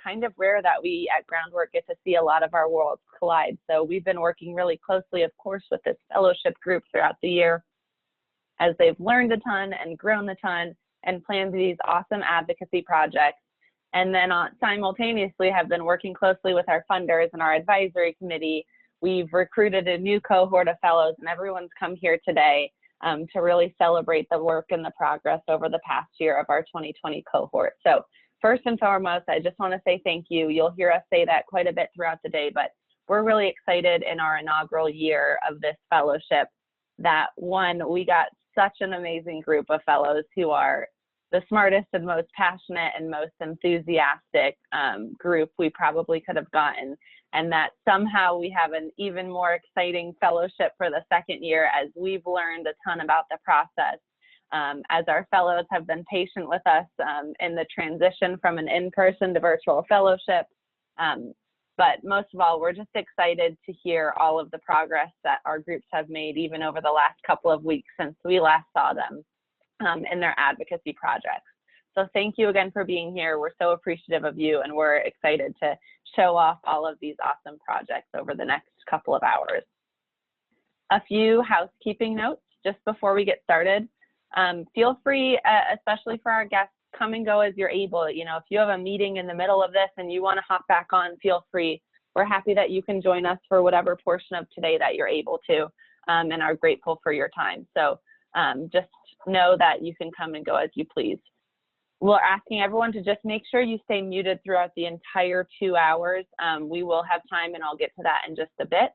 kind of rare that we at Groundwork get to see a lot of our worlds collide. So we've been working really closely, of course, with this fellowship group throughout the year as they've learned a ton and grown a ton and planned these awesome advocacy projects. And then simultaneously have been working closely with our funders and our advisory committee. We've recruited a new cohort of fellows, and everyone's come here today to really celebrate the work and the progress over the past year of our 2020 cohort. So first and foremost, I just want to say thank you. You'll hear us say that quite a bit throughout the day, but we're really excited in our inaugural year of this fellowship that, one, we got such an amazing group of fellows who are the smartest and most passionate and most enthusiastic group we probably could have gotten, and that somehow we have an even more exciting fellowship for the second year as we've learned a ton about the process, as our fellows have been patient with us in the transition from an in-person to virtual fellowship. But most of all, we're just excited to hear all of the progress that our groups have made even over the last couple of weeks since we last saw them in their advocacy projects. So thank you again for being here. We're so appreciative of you, and we're excited to show off all of these awesome projects over the next couple of hours. A few housekeeping notes just before we get started. Feel free, especially for our guests, come and go as you're able. You know, if you have a meeting in the middle of this and you want to hop back on, feel free. We're happy that you can join us for whatever portion of today that you're able to, and are grateful for your time. So just know that you can come and go as you please. We're asking everyone to just make sure you stay muted throughout the entire 2 hours. We will have time, and I'll get to that in just a bit,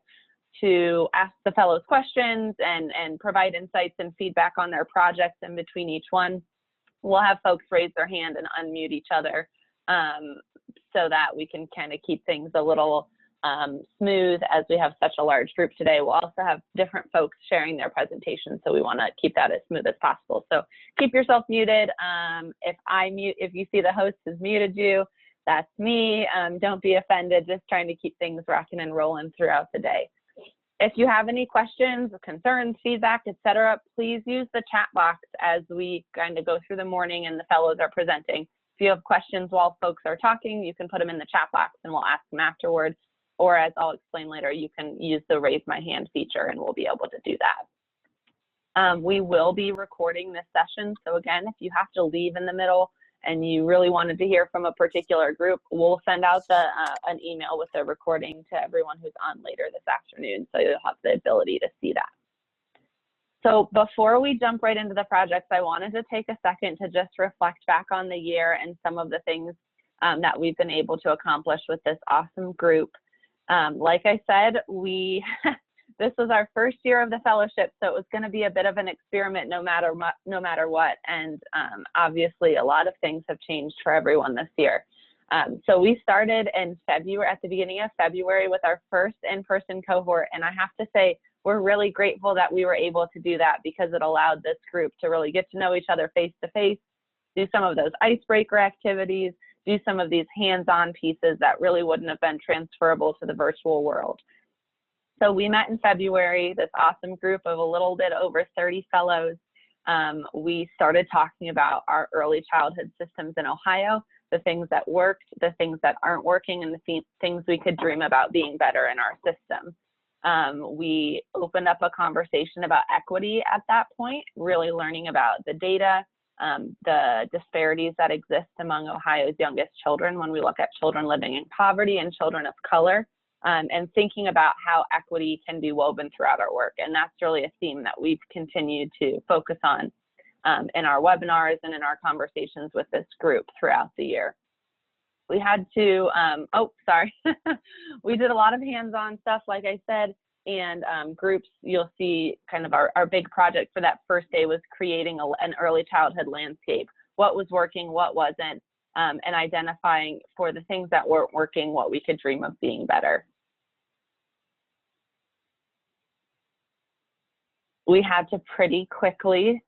to ask the fellows questions and provide insights and feedback on their projects in between each one. We'll have folks raise their hand and unmute each other so that we can kind of keep things a little smooth as we have such a large group today. We'll also have different folks sharing their presentations, so we want to keep that as smooth as possible. So keep yourself muted. If you see the host has muted you, that's me. Don't be offended, just trying to keep things rocking and rolling throughout the day. If you have any questions, concerns, feedback, etc., please use the chat box as we kind of go through the morning and the fellows are presenting. If you have questions while folks are talking, you can put them in the chat box and we'll ask them afterwards. Or, as I'll explain later, you can use the raise my hand feature and we'll be able to do that. We will be recording this session. So again, if you have to leave in the middle and you really wanted to hear from a particular group, we'll send out an email with the recording to everyone who's on later this afternoon, so you'll have the ability to see that. So before we jump right into the projects, I wanted to take a second to just reflect back on the year and some of the things that we've been able to accomplish with this awesome group. Like I said, this was our first year of the fellowship, so it was going to be a bit of an experiment no matter what. And obviously, a lot of things have changed for everyone this year. So we started in February, at the beginning of February, with our first in-person cohort. And I have to say, we're really grateful that we were able to do that, because it allowed this group to really get to know each other face to face, do some of those icebreaker activities, do some of these hands-on pieces that really wouldn't have been transferable to the virtual world. So we met in February, this awesome group of a little bit over 30 fellows. We started talking about our early childhood systems in Ohio, the things that worked, the things that aren't working, and the things we could dream about being better in our system. We opened up a conversation about equity at that point, really learning about the data, the disparities that exist among Ohio's youngest children when we look at children living in poverty and children of color, and thinking about how equity can be woven throughout our work. And that's really a theme that we've continued to focus on in our webinars and in our conversations with this group throughout the year. We had to, we did a lot of hands-on stuff, like I said, and groups. You'll see kind of our big project for that first day was creating an early childhood landscape. What was working, what wasn't, and identifying for the things that weren't working, what we could dream of being better. We had to pretty quickly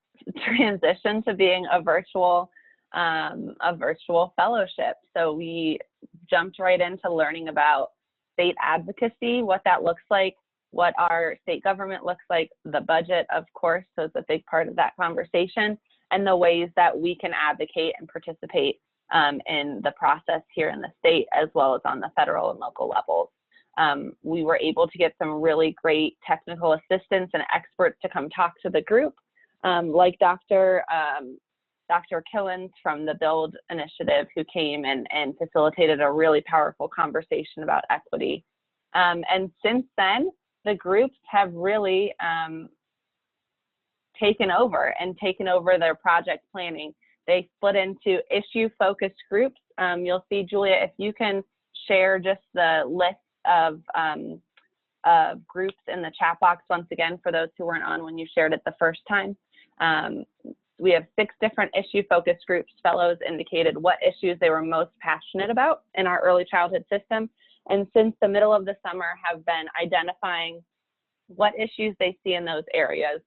transition to being a virtual fellowship. So we jumped right into learning about state advocacy, what that looks like, what our state government looks like, the budget, of course, so it's a big part of that conversation, and the ways that we can advocate and participate in the process here in the state, as well as on the federal and local levels. We were able to get some really great technical assistants and experts to come talk to the group, like Dr. Killens from the Build Initiative, who came and facilitated a really powerful conversation about equity. And since then, the groups have really taken over their project planning. They split into issue-focused groups. You'll see, Julia, if you can share just the list of groups in the chat box once again for those who weren't on when you shared it the first time. We have 6 different issue-focused groups. Fellows indicated what issues they were most passionate about in our early childhood system, and since the middle of the summer have been identifying what issues they see in those areas,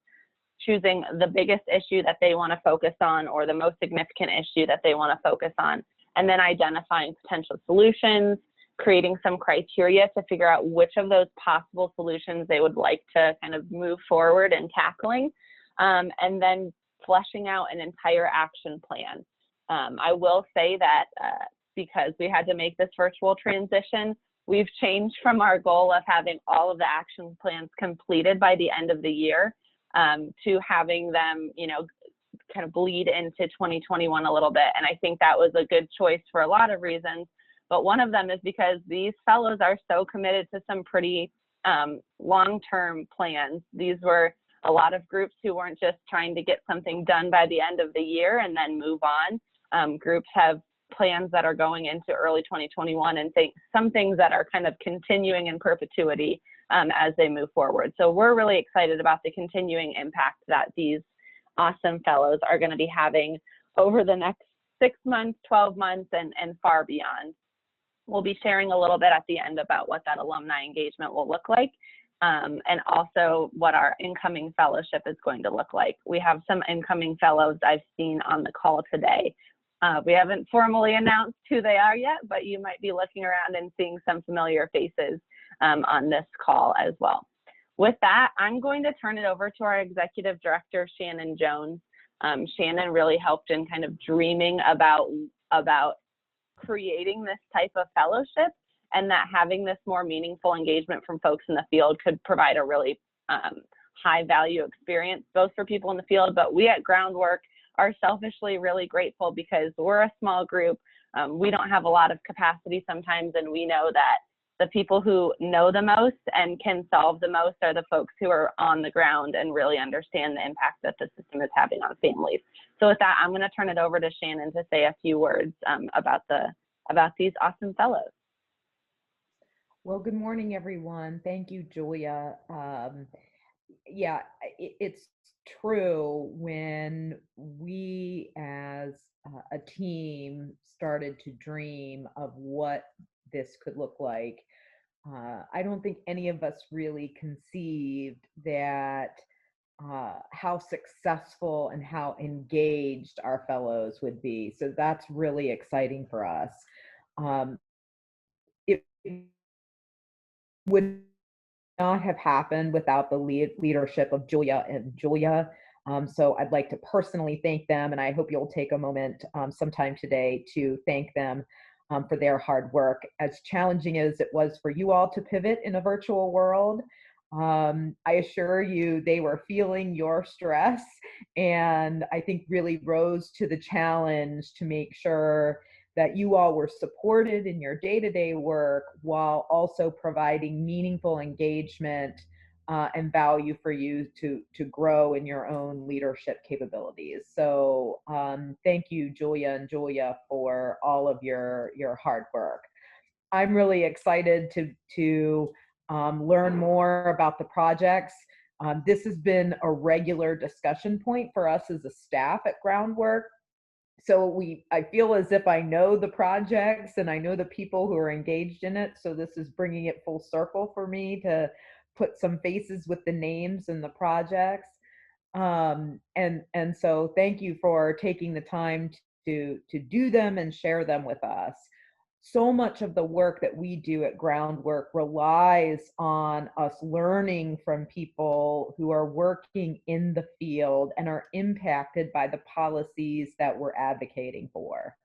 choosing the biggest issue that they want to focus on or the most significant issue that they want to focus on, and then identifying potential solutions, creating some criteria to figure out which of those possible solutions they would like to kind of move forward and tackling, and then fleshing out an entire action plan. I will say that because we had to make this virtual transition, we've changed from our goal of having all of the action plans completed by the end of the year to having them, kind of bleed into 2021 a little bit. And I think that was a good choice for a lot of reasons. But one of them is because these fellows are so committed to some pretty long-term plans. These were a lot of groups who weren't just trying to get something done by the end of the year and then move on. Groups have plans that are going into early 2021 and some things that are kind of continuing in perpetuity as they move forward. So we're really excited about the continuing impact that these awesome fellows are going to be having over the next 6 months, 12 months, and far beyond. We'll be sharing a little bit at the end about what that alumni engagement will look like, and also what our incoming fellowship is going to look like. We have some incoming fellows I've seen on the call today. We haven't formally announced who they are yet, but you might be looking around and seeing some familiar faces on this call as well. With that, I'm going to turn it over to our Executive Director, Shannon Jones. Shannon really helped in kind of dreaming about creating this type of fellowship, and that having this more meaningful engagement from folks in the field could provide a really high value experience, both for people in the field, but we at Groundwork are selfishly really grateful because we're a small group. We don't have a lot of capacity sometimes, and we know that the people who know the most and can solve the most are the folks who are on the ground and really understand the impact that the system is having on families. So with that, I'm going to turn it over to Shannon to say a few words about these awesome fellows. Well, good morning, everyone. Thank you, Julia. Yeah, it's true. When we as a team started to dream of what this could look like, I don't think any of us really conceived that how successful and how engaged our fellows would be. So that's really exciting for us. It would not have happened without the leadership of Julia and Julia. So I'd like to personally thank them, and I hope you'll take a moment sometime today to thank them for their hard work. As challenging as it was for you all to pivot in a virtual world, I assure you they were feeling your stress, and I think really rose to the challenge to make sure that you all were supported in your day-to-day work while also providing meaningful engagement and value for you to grow in your own leadership capabilities. So thank you, Julia and Julia, for all of your hard work. I'm really excited to learn more about the projects. This has been a regular discussion point for us as a staff at Groundwork. So I feel as if I know the projects and I know the people who are engaged in it. So this is bringing it full circle for me to put some faces with the names and the projects. And so thank you for taking the time to do them and share them with us. So much of the work that we do at Groundwork relies on us learning from people who are working in the field and are impacted by the policies that we're advocating for.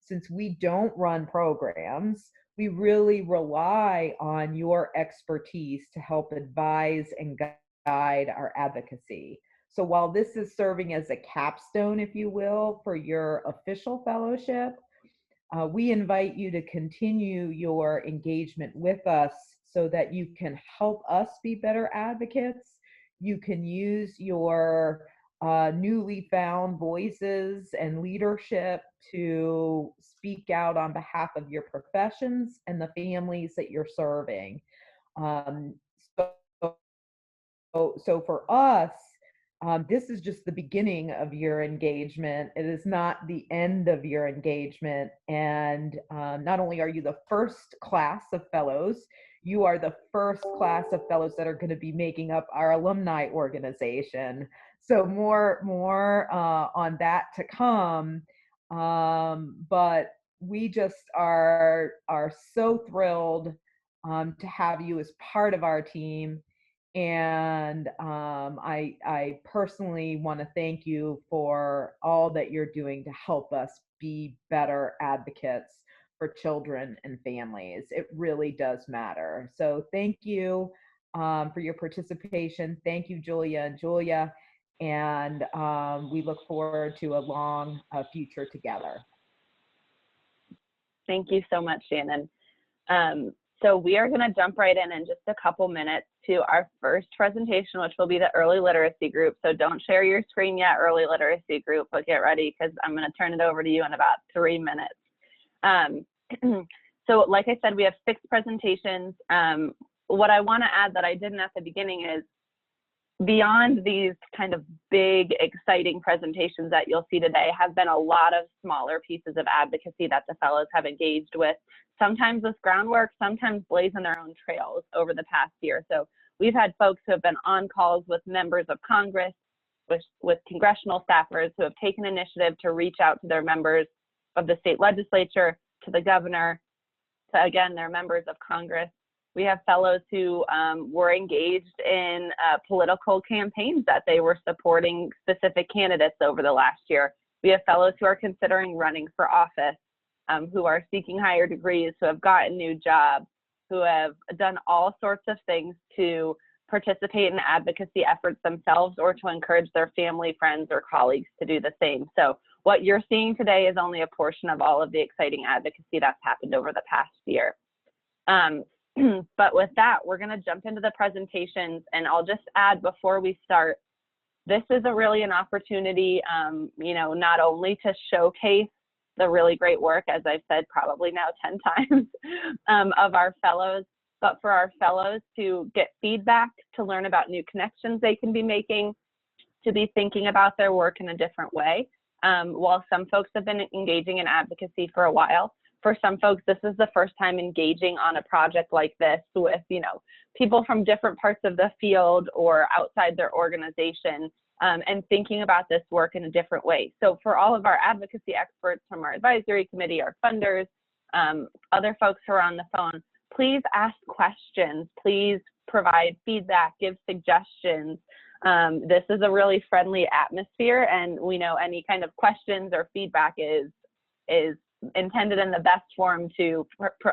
since we don't run programs, we really rely on your expertise to help advise and guide our advocacy. So while this is serving as a capstone, if you will, for your official fellowship, we invite you to continue your engagement with us so that you can help us be better advocates. You can use your newly found voices and leadership to speak out on behalf of your professions and the families that you're serving. Um, so, so for us, this is just the beginning of your engagement. It is not the end of your engagement. And not only are you the first class of fellows, you are the first class of fellows that are going to be making up our alumni organization. So more on that to come. But we just are so thrilled to have you as part of our team. And I personally want to thank you for all that you're doing to help us be better advocates for children and families. It really does matter. So thank you for your participation. Thank you, Julia and Julia. And we look forward to a long future together. Thank you so much, Shannon. So we are going to jump right in just a couple minutes to our first presentation, which will be the early literacy group. So don't share your screen yet, early literacy group, but get ready because I'm going to turn it over to you in about 3 minutes. So like I said, we have 6 presentations. What I want to add that I didn't at the beginning is beyond these kind of big, exciting presentations that you'll see today have been a lot of smaller pieces of advocacy that the fellows have engaged with, sometimes with Groundwork, sometimes blazing their own trails over the past year. So we've had folks who have been on calls with members of Congress, with congressional staffers who have taken initiative to reach out to their members of the state legislature, to the governor, to, again, their members of Congress. We have fellows who were engaged in political campaigns that they were supporting specific candidates over the last year. We have fellows who are considering running for office, who are seeking higher degrees, who have gotten new jobs, who have done all sorts of things to participate in advocacy efforts themselves or to encourage their family, friends, or colleagues to do the same. So what you're seeing today is only a portion of all of the exciting advocacy that's happened over the past year. But with that, we're going to jump into the presentations, and I'll just add before we start, this is really an opportunity, you know, not only to showcase the really great work, as I've said probably now 10 times, of our fellows, but for our fellows to get feedback, to learn about new connections they can be making, to be thinking about their work in a different way. While some folks have been engaging in advocacy for a while, for some folks, this is the first time engaging on a project like this with, you know, people from different parts of the field or outside their organization, and thinking about this work in a different way. So for all of our advocacy experts from our advisory committee, our funders, other folks who are on the phone, please ask questions, please provide feedback, give suggestions. This is a really friendly atmosphere, and we know any kind of questions or feedback is intended in the best form to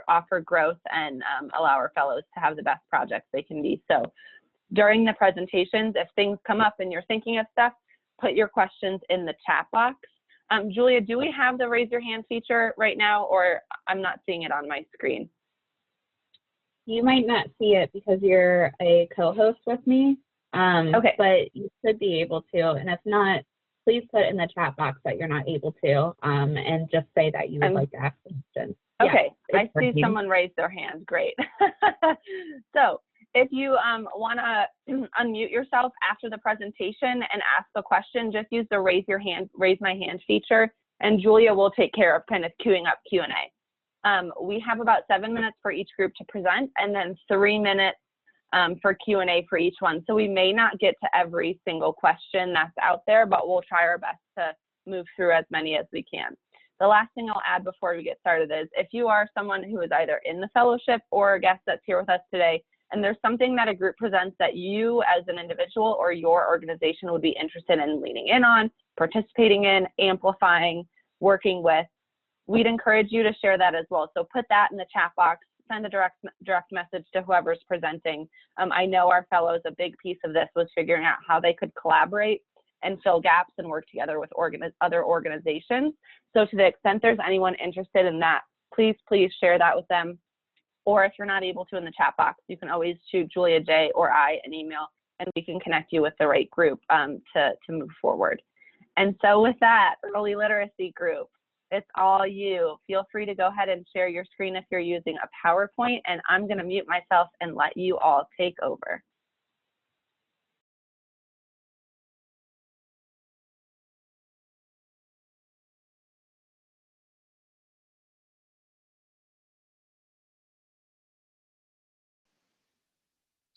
offer growth and allow our fellows to have the best projects they can be. So during the presentations, if things come up and you're thinking of stuff, put your questions in the chat box. Julia, do we have the raise your hand feature right now, or I'm not seeing it on my screen? You might not see it because you're a co-host with me, okay, but you should be able to, and if not, please put in the chat box that you're not able to, and just say that you would like to ask a question. Okay, yeah, I see someone raise their hand, great. So if you want to unmute yourself after the presentation and ask a question, just use the raise my hand feature, and Julia will take care of kind of queuing up Q&A. We have about 7 minutes for each group to present, and then 3 minutes for Q&A for each one. So we may not get to every single question that's out there, but we'll try our best to move through as many as we can. The last thing I'll add before we get started is if you are someone who is either in the fellowship or a guest that's here with us today, and there's something that a group presents that you as an individual or your organization would be interested in leaning in on, participating in, amplifying, working with, we'd encourage you to share that as well. So put that in the chat box, send a direct message to whoever's presenting. I know our fellows, a big piece of this was figuring out how they could collaborate and fill gaps and work together with other organizations. So to the extent there's anyone interested in that, please share that with them. Or if you're not able to in the chat box, you can always shoot Julia J or I an email, and we can connect you with the right group to move forward. And so with that, early literacy group, it's all you. Feel free to go ahead and share your screen if you're using a PowerPoint, and I'm going to mute myself and let you all take over.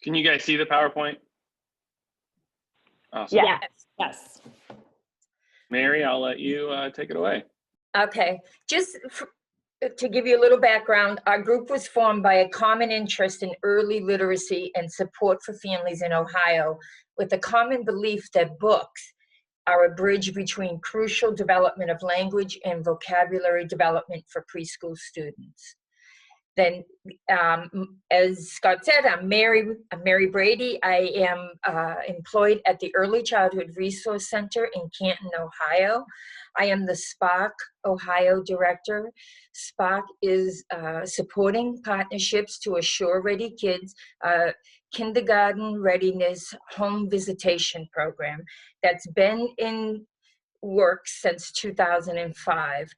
Can you guys see the PowerPoint? Awesome. Yeah. Yes. Mary, I'll let you take it away. Okay, just to give you a little background, our group was formed by a common interest in early literacy and support for families in Ohio, with a common belief that books are a bridge between crucial development of language and vocabulary development for preschool students. Then, as Scott said, I'm Mary Brady. I am employed at the Early Childhood Resource Center in Canton, Ohio. I am the SPARC Ohio Director. SPARC is supporting partnerships to assure Ready Kids kindergarten readiness home visitation program that's been in work since 2005.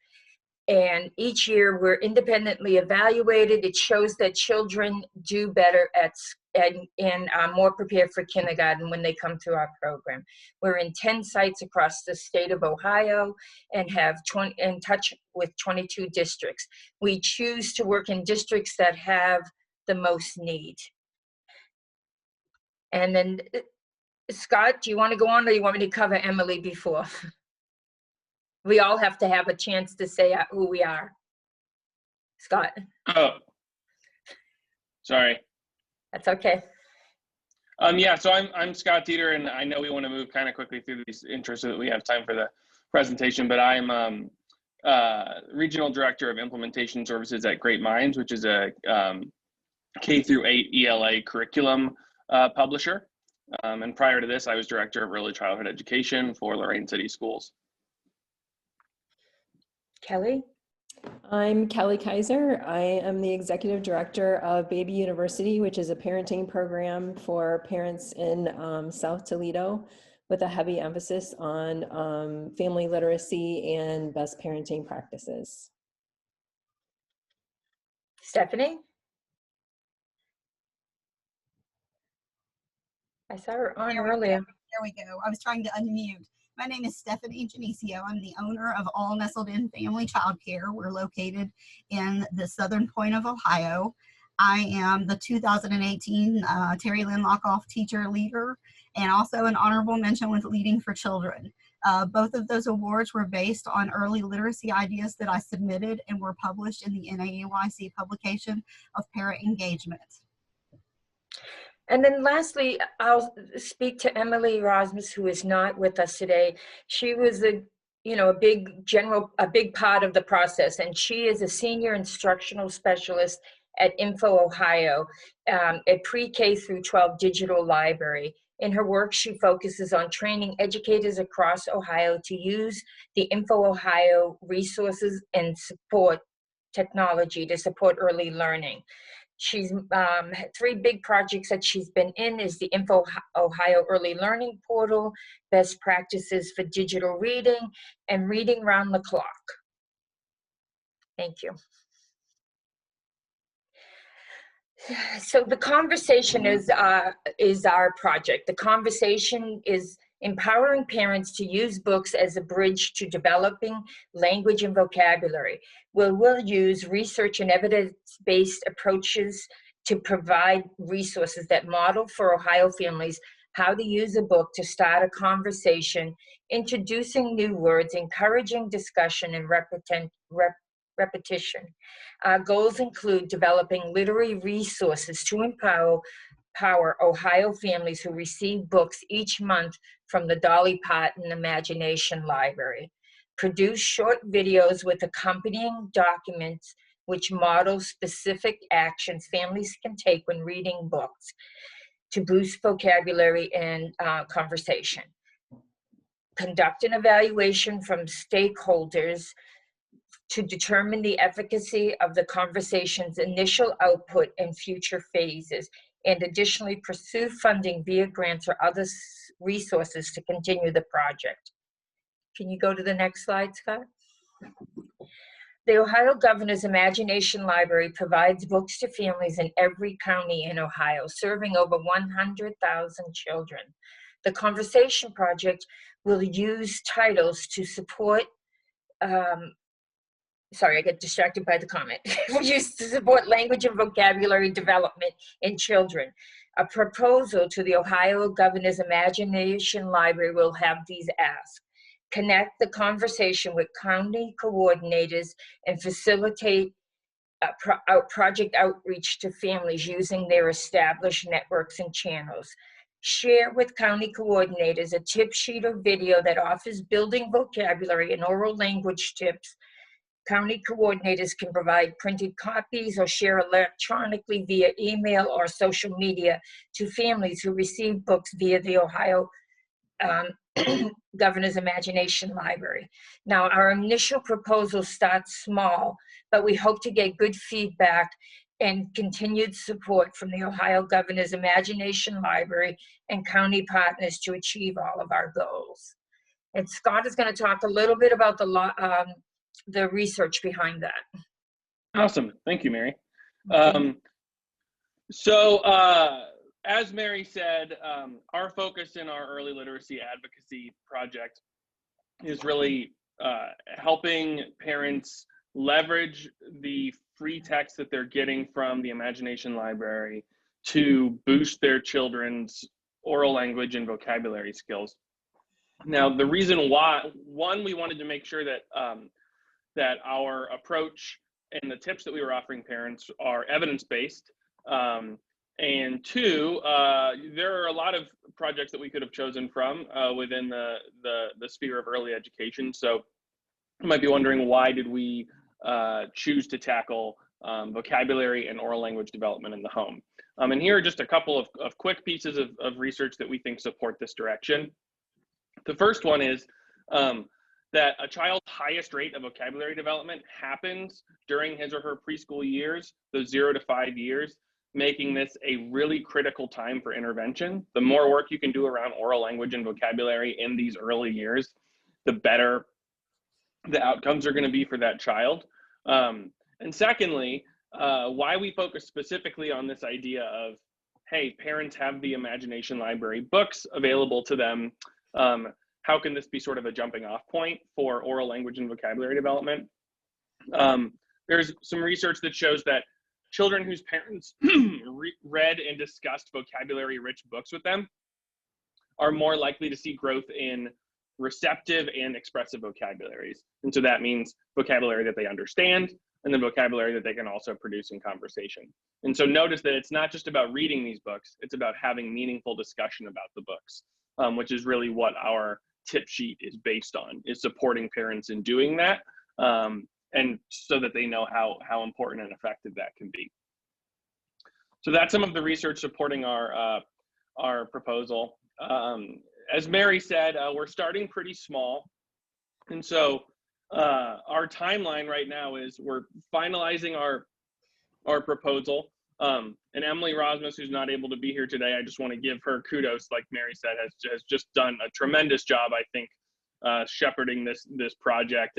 And each year we're independently evaluated. It shows that children do better and are more prepared for kindergarten when they come through our program. We're in 10 sites across the state of Ohio and have in touch with 22 districts. We choose to work in districts that have the most need. And then, Scott, do you want to go on, or you want me to cover Emily before? We all have to have a chance to say who we are. Scott. Oh, sorry. That's okay. Yeah, so I'm Scott Dieter, and I know we want to move kind of quickly through these intros so that we have time for the presentation, but I'm Regional Director of Implementation Services at Great Minds, which is a K-8 ELA curriculum publisher. And prior to this, I was Director of Early Childhood Education for Lorain City Schools. Kelly? I'm Kelly Kaiser. I am the Executive Director of Baby University, which is a parenting program for parents in South Toledo with a heavy emphasis on family literacy and best parenting practices. Stephanie? I saw her on earlier. There we go. I was trying to unmute. My name is Stephanie Genesio. I'm the owner of All Nestled In Family Childcare. We're located in the southern point of Ohio. I am the 2018 Terry Lynn Lockoff Teacher Leader, and also an honorable mention with Leading for Children. Both of those awards were based on early literacy ideas that I submitted and were published in the NAEYC publication of Parent Engagement. And then lastly, I'll speak to Emily Rosmus, who is not with us today. She was a big part of the process, and she is a senior instructional specialist at Info Ohio, a pre-K through 12 digital library. In her work, she focuses on training educators across Ohio to use the Info Ohio resources and support technology to support early learning. She's had 3 big projects that she's been in is the Info Ohio Early Learning Portal, Best Practices for Digital Reading, and Reading Round the Clock. Thank you. So the conversation is our project. The conversation is empowering parents to use books as a bridge to developing language and vocabulary. We'll use research and evidence-based approaches to provide resources that model for Ohio families how to use a book to start a conversation, introducing new words, encouraging discussion and repetition. Our goals include developing literary resources to empower Ohio families who receive books each month from the Dolly Parton Imagination Library. Produce short videos with accompanying documents which model specific actions families can take when reading books to boost vocabulary and conversation. Conduct an evaluation from stakeholders to determine the efficacy of the conversation's initial output and future phases, and additionally pursue funding via grants or other resources to continue the project. Can you go to the next slide, Scott? The Ohio Governor's Imagination Library provides books to families in every county in Ohio, serving over 100,000 children. The Conversation Project will use titles to support, sorry, I get distracted by the comment. Will use to support language and vocabulary development in children. A proposal to the Ohio Governor's Imagination Library will have these asks. Connect the conversation with county coordinators and facilitate project outreach to families using their established networks and channels. Share with county coordinators a tip sheet or video that offers building vocabulary and oral language tips. County coordinators can provide printed copies or share electronically via email or social media to families who receive books via the Ohio Governor's Imagination Library. Now, our initial proposal starts small, but we hope to get good feedback and continued support from the Ohio Governor's Imagination Library and county partners to achieve all of our goals. And Scott is going to talk a little bit about the research behind that. Awesome. Thank you, Mary. As Mary said, our focus in our early literacy advocacy project is really helping parents leverage the free text that they're getting from the Imagination Library to boost their children's oral language and vocabulary skills. Now, the reason why, one, we wanted to make sure that that our approach and the tips that we were offering parents are evidence-based. And two, there are a lot of projects that we could have chosen from within the sphere of early education. So you might be wondering, why did we choose to tackle vocabulary and oral language development in the home? And here are just a couple of quick pieces of research that we think support this direction. The first one is that a child's highest rate of vocabulary development happens during his or her preschool years, those 0 to 5 years, making this a really critical time for intervention. The more work you can do around oral language and vocabulary in these early years, the better the outcomes are going to be for that child. And secondly, why we focus specifically on this idea of, hey, parents have the Imagination Library books available to them. How can this be sort of a jumping off point for oral language and vocabulary development? There's some research that shows that children whose parents read and discussed vocabulary-rich books with them are more likely to see growth in receptive and expressive vocabularies. And so that means vocabulary that they understand, and then vocabulary that they can also produce in conversation. And so notice that it's not just about reading these books, it's about having meaningful discussion about the books, which is really what our tip sheet is based on, is supporting parents in doing that. And so that they know how important and effective that can be. So that's some of the research supporting our proposal. As Mary said, we're starting pretty small. And so our timeline right now is we're finalizing our proposal. And Emily Rosmus, who's not able to be here today, I just want to give her kudos, like Mary said, has just done a tremendous job, I think, shepherding this project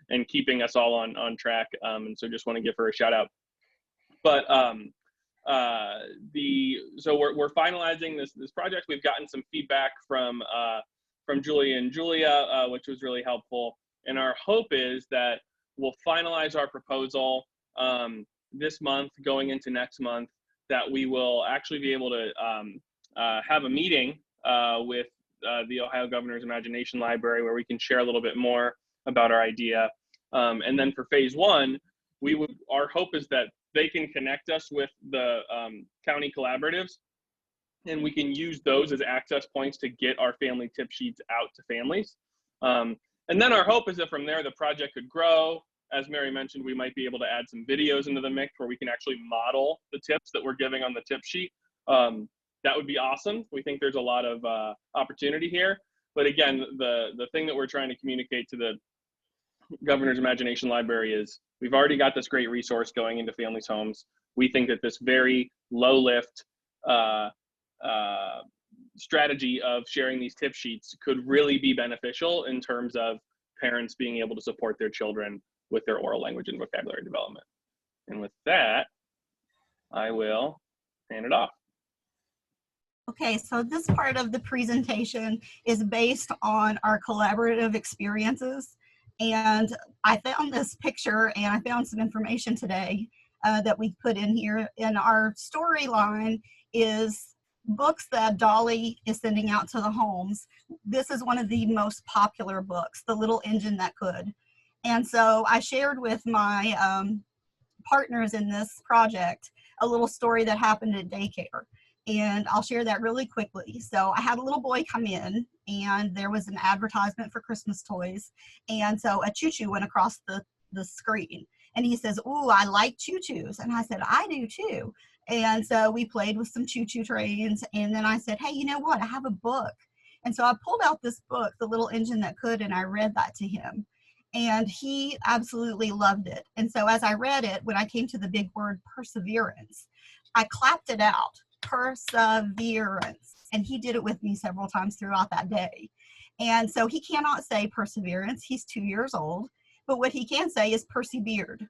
and keeping us all on track. And so just want to give her a shout out. But so we're finalizing this project. We've gotten some feedback from Julia and Julia, which was really helpful. And our hope is that we'll finalize our proposal this month, going into next month, that we will actually be able to have a meeting with the Ohio Governor's Imagination Library, where we can share a little bit more about our idea. And then for phase one, our hope is that they can connect us with the county collaboratives, and we can use those as access points to get our family tip sheets out to families. And then our hope is that from there, the project could grow. As Mary mentioned, we might be able to add some videos into the mix where we can actually model the tips that we're giving on the tip sheet. That would be awesome. We think there's a lot of opportunity here. But again, the thing that we're trying to communicate to the Governor's Imagination Library is we've already got this great resource going into families' homes. We think that this very low lift strategy of sharing these tip sheets could really be beneficial in terms of parents being able to support their children with their oral language and vocabulary development. And with that, I will hand it off. Okay, so this part of the presentation is based on our collaborative experiences. And I found this picture and I found some information today that we put in here. And our storyline is books that Dolly is sending out to the homes. This is one of the most popular books, The Little Engine That Could. And so I shared with my partners in this project a little story that happened at daycare. And I'll share that really quickly. So I had a little boy come in and there was an advertisement for Christmas toys. And so a choo-choo went across the screen. And he says, "Ooh, I like choo-choos." And I said, "I do too." And so we played with some choo-choo trains. And then I said, "Hey, you know what? I have a book." And so I pulled out this book, The Little Engine That Could, and I read that to him. And he absolutely loved it. And so as I read it, when I came to the big word perseverance, I clapped it out. Perseverance. And he did it with me several times throughout that day. And so he cannot say perseverance. He's 2 years old. But what he can say is persevered.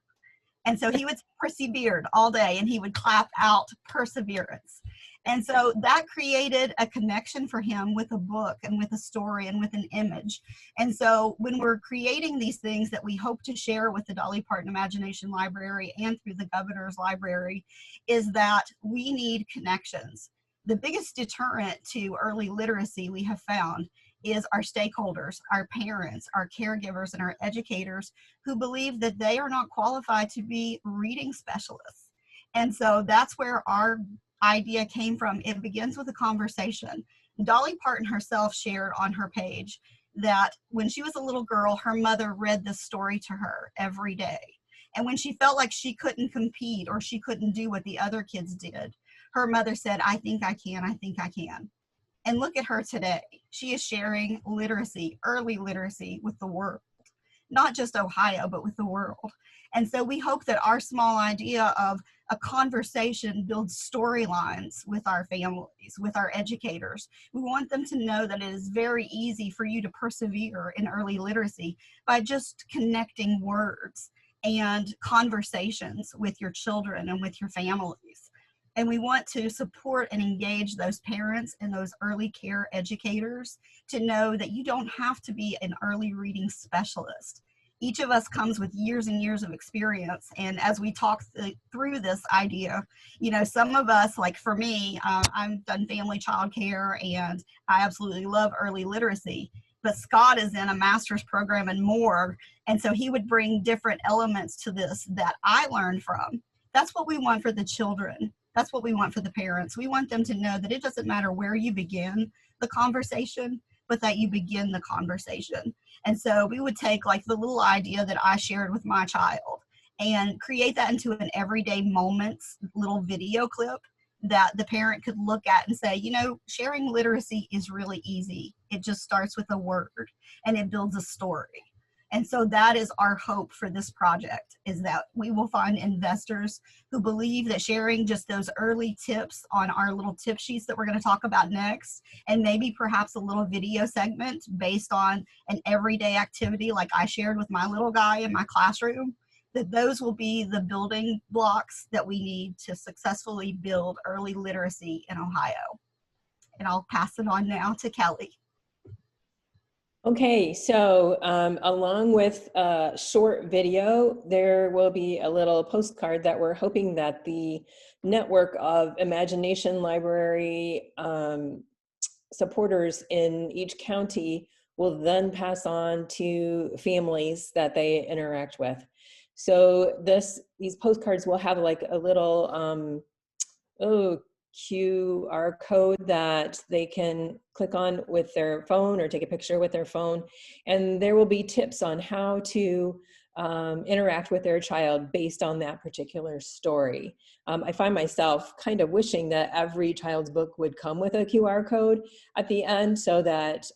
And so he would persevered all day and he would clap out perseverance. And so that created a connection for him with a book and with a story and with an image. And so when we're creating these things that we hope to share with the Dolly Parton Imagination Library and through the Governor's Library, is that we need connections. The biggest deterrent to early literacy we have found is our stakeholders, our parents, our caregivers, and our educators who believe that they are not qualified to be reading specialists. And so that's where our idea came from. It begins with a conversation. Dolly Parton herself shared on her page that when she was a little girl, her mother read this story to her every day. And when she felt like she couldn't compete or she couldn't do what the other kids did, her mother said, "I think I can, I think I can." And look at her today. She is sharing literacy, early literacy with the world, not just Ohio, but with the world. And so we hope that our small idea of a conversation builds storylines with our families, with our educators. We want them to know that it is very easy for you to persevere in early literacy by just connecting words and conversations with your children and with your families. And we want to support and engage those parents and those early care educators to know that you don't have to be an early reading specialist. Each of us comes with years and years of experience. And as we talk through this idea, you know, some of us, like for me, I've done family child care and I absolutely love early literacy. But Scott is in a master's program and more. And so he would bring different elements to this that I learned from. That's what we want for the children. That's what we want for the parents. We want them to know that it doesn't matter where you begin the conversation, but that you begin the conversation. And so we would take like the little idea that I shared with my child and create that into an everyday moments little video clip that the parent could look at and say, you know, sharing literacy is really easy. It just starts with a word and it builds a story. And so that is our hope for this project, is that we will find investors who believe that sharing just those early tips on our little tip sheets that we're going to talk about next, and maybe perhaps a little video segment based on an everyday activity like I shared with my little guy in my classroom, that those will be the building blocks that we need to successfully build early literacy in Ohio. And I'll pass it on now to Kelly. Okay, so along with a short video, there will be a little postcard that we're hoping that the network of Imagination Library supporters in each county will then pass on to families that they interact with. So these postcards will have like a little QR code that they can click on with their phone or take a picture with their phone. And there will be tips on how to interact with their child based on that particular story. I find myself kind of wishing that every child's book would come with a QR code at the end so that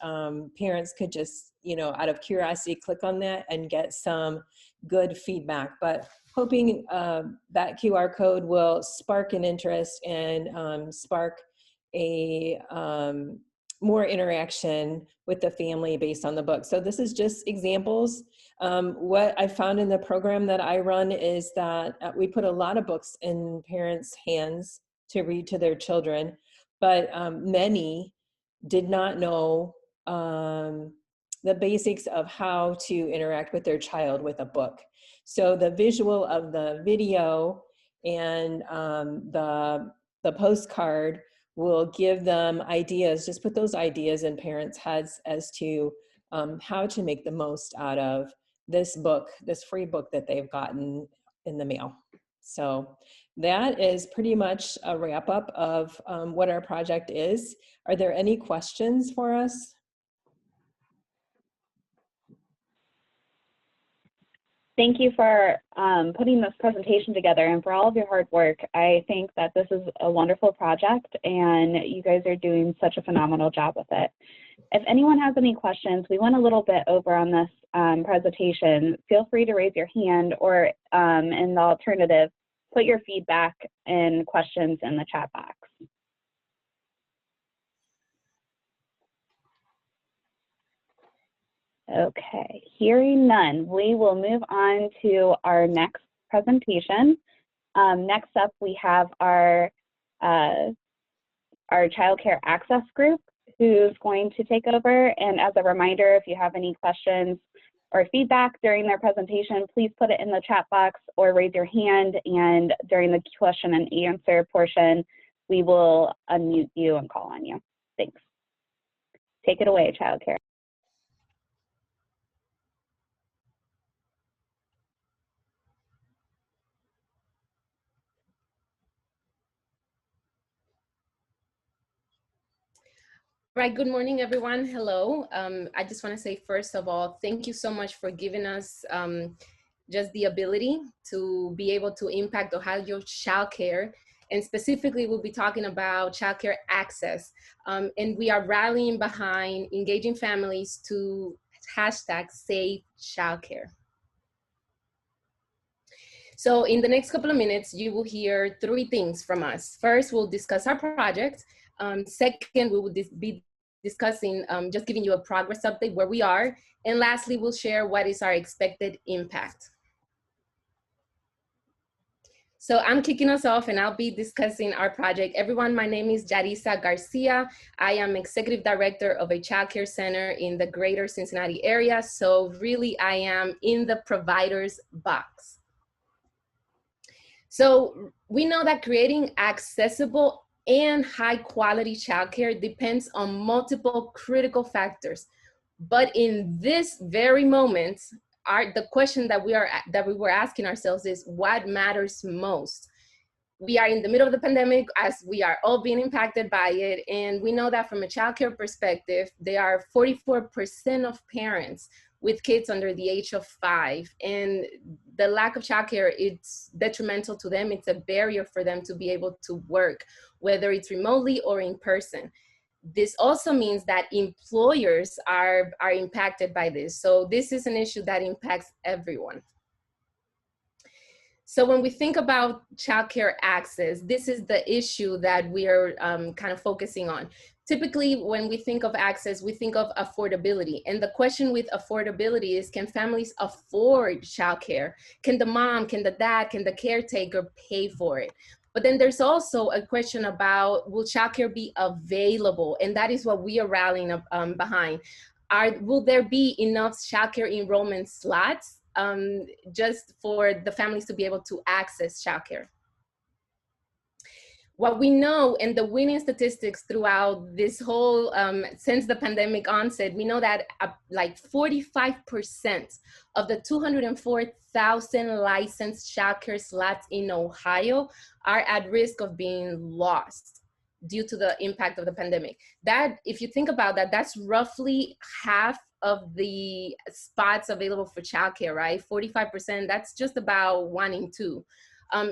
parents could just, you know, out of curiosity, click on that and get some good feedback. But hoping that QR code will spark an interest and spark a more interaction with the family based on the book. So this is just examples. What I found in the program that I run is that we put a lot of books in parents' hands to read to their children, but many did not know the basics of how to interact with their child with a book. So the visual of the video and the postcard will give them ideas, just put those ideas in parents' heads as to how to make the most out of this book, this free book that they've gotten in the mail. So that is pretty much a wrap up of what our project is. Are there any questions for us? Thank you for putting this presentation together and for all of your hard work. I think that this is a wonderful project and you guys are doing such a phenomenal job with it. If anyone has any questions, we went a little bit over on this presentation. Feel free to raise your hand or in the alternative, put your feedback and questions in the chat box. Okay, hearing none, we will move on to our next presentation. Next up, we have our Child Care Access Group, who's going to take over. And as a reminder, if you have any questions or feedback during their presentation, please put it in the chat box or raise your hand. And during the question and answer portion, we will unmute you and call on you. Thanks. Take it away, Child Care. Right, good morning, everyone. Hello. I just want to say, first of all, thank you so much for giving us just the ability to be able to impact Ohio child care. And specifically, we'll be talking about child care access. And we are rallying behind engaging families to #SaveChildCare. So in the next couple of minutes, you will hear 3 things from us. First, we'll discuss our project. Second, we will be discussing, just giving you a progress update where we are. And lastly, we'll share what is our expected impact. So I'm kicking us off and I'll be discussing our project. Everyone, my name is Yarisa Garcia. I am Executive Director of a Child Care Center in the greater Cincinnati area. So really, I am in the provider's box. So we know that creating accessible and high quality childcare depends on multiple critical factors. But in this very moment, the question that we were asking ourselves is, what matters most? We are in the middle of the pandemic, as we are all being impacted by it. And we know that from a childcare perspective, there are 44% of parents with kids under the age of 5. And the lack of childcare, it's detrimental to them. It's a barrier for them to be able to work, whether it's remotely or in person. This also means that employers are impacted by this. So this is an issue that impacts everyone. So when we think about childcare access, this is the issue that we are kind of focusing on. Typically, when we think of access, we think of affordability. And the question with affordability is, can families afford childcare? Can the mom, can the dad, can the caretaker pay for it? But then there's also a question about, will childcare be available? And that is what we are rallying behind. Will there be enough childcare enrollment slots just for the families to be able to access childcare? What we know, and the winning statistics throughout this whole, since the pandemic onset, we know that like 45% of the 204,000 licensed childcare slots in Ohio are at risk of being lost. due to the impact of the pandemic. That, if you think about that, that's roughly half of the spots available for childcare, right? 45%, that's just about 1 in 2.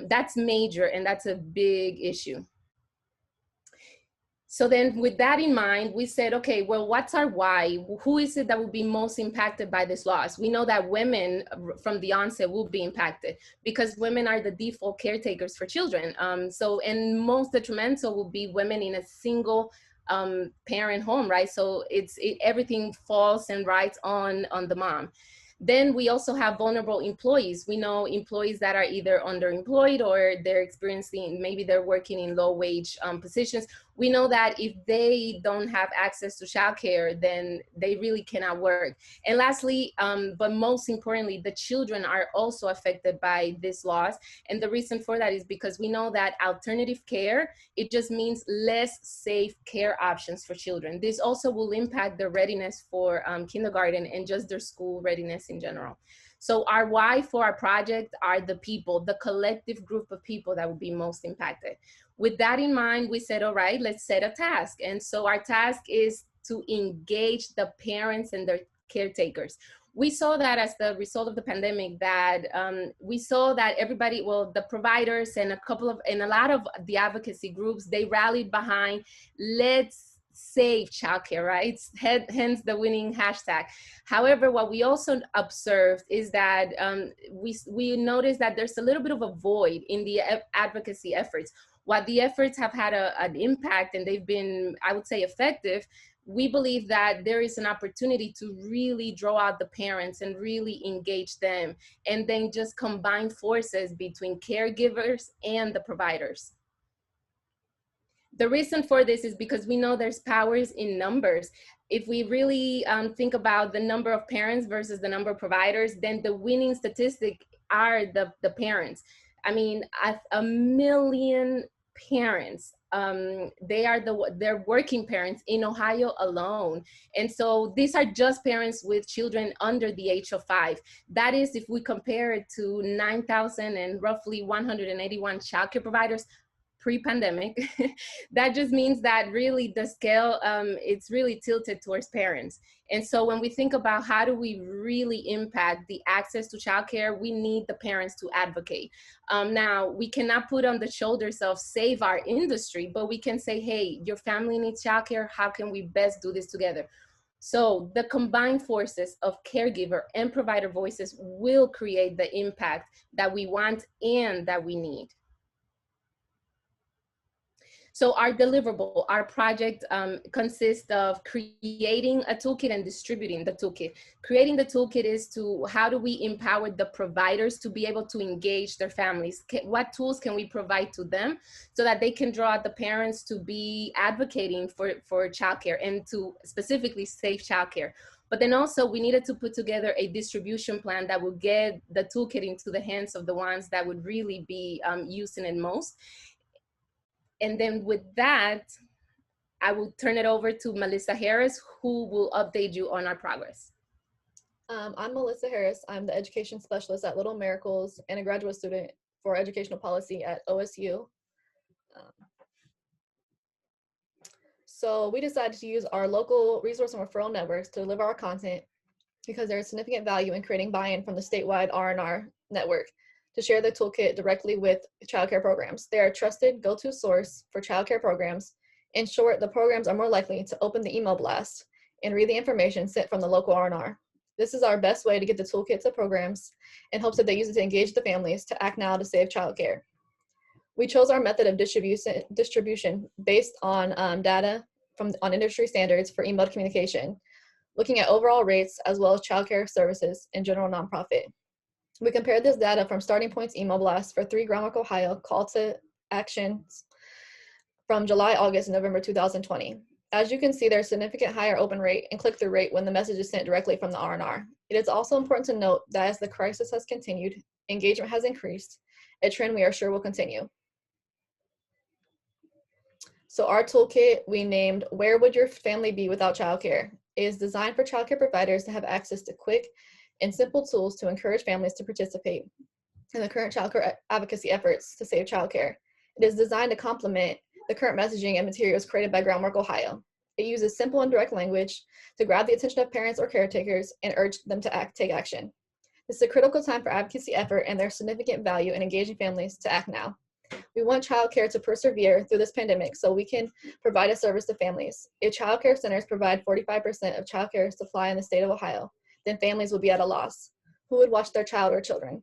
That's major, and that's a big issue. So then with that in mind, we said, okay, well, what's our why? Who is it that will be most impacted by this loss? We know that women from the onset will be impacted because women are the default caretakers for children. And most detrimental will be women in a single parent home, right? So everything falls and rides on the mom. Then we also have vulnerable employees. We know employees that are either underemployed or they're experiencing, maybe they're working in low wage positions. We know that if they don't have access to childcare, then they really cannot work. And lastly, but most importantly, the children are also affected by this loss. And the reason for that is because we know that alternative care, it just means less safe care options for children. This also will impact their readiness for kindergarten and just their school readiness in general. So our why for our project are the people, the collective group of people that will be most impacted. With that in mind, we said, all right, let's set a task. And so our task is to engage the parents and their caretakers. We saw that as the result of the pandemic, that we saw that everybody, well, the providers and a lot of the advocacy groups, they rallied behind, let's save childcare, right? Hence the winning hashtag. However, what we also observed is that we noticed that there's a little bit of a void in the advocacy efforts. While the efforts have had an impact and they've been, I would say, effective, we believe that there is an opportunity to really draw out the parents and really engage them, and then just combine forces between caregivers and the providers. The reason for this is because we know there's powers in numbers. If we really think about the number of parents versus the number of providers, then the winning statistic are the parents. I mean, 1 million parents, they're working parents in Ohio alone. And so these are just parents with children under the age of 5. That is, if we compare it to 9,000 and roughly 181 childcare providers pre-pandemic, that just means that really the scale, it's really tilted towards parents. And so when we think about how do we really impact the access to childcare, we need the parents to advocate. Now, we cannot put on the shoulders of save our industry, but we can say, hey, your family needs childcare. How can we best do this together? So the combined forces of caregiver and provider voices will create the impact that we want and that we need. So our deliverable, our project consists of creating a toolkit and distributing the toolkit. Creating the toolkit is to how do we empower the providers to be able to engage their families? What tools can we provide to them so that they can draw out the parents to be advocating for childcare and to specifically save childcare? But then also we needed to put together a distribution plan that would get the toolkit into the hands of the ones that would really be using it most. And then with that, I will turn it over to Melissa Harris, who will update you on our progress. I'm Melissa Harris. I'm the education specialist at Little Miracles and a graduate student for educational policy at OSU. So we decided to use our local resource and referral networks to deliver our content because there is significant value in creating buy-in from the statewide R&R network to share the toolkit directly with childcare programs. They are a trusted go-to source for childcare programs. In short, the programs are more likely to open the email blast and read the information sent from the local R&R. This is our best way to get the toolkit to programs in hopes that they use it to engage the families to act now to save childcare. We chose our method of distribution based on data on industry standards for email communication, looking at overall rates as well as childcare services and general nonprofit. We compared this data from Starting Point's email blast for 3 Groundwork Ohio call to actions from July, August, and November 2020. As you can see, there's significant higher open rate and click-through rate when the message is sent directly from the R&R. It is also important to note that as the crisis has continued, engagement has increased, a trend we are sure will continue. So our toolkit we named Where Would Your Family Be Without Childcare? It is designed for childcare providers to have access to quick and simple tools to encourage families to participate in the current childcare advocacy efforts to save childcare. It is designed to complement the current messaging and materials created by Groundwork Ohio. It uses simple and direct language to grab the attention of parents or caretakers and urge them to take action. This is a critical time for advocacy effort, and there's significant value in engaging families to act now. We want childcare to persevere through this pandemic so we can provide a service to families. If childcare centers provide 45% of childcare supply in the state of Ohio, then families will be at a loss. Who would watch their child or children?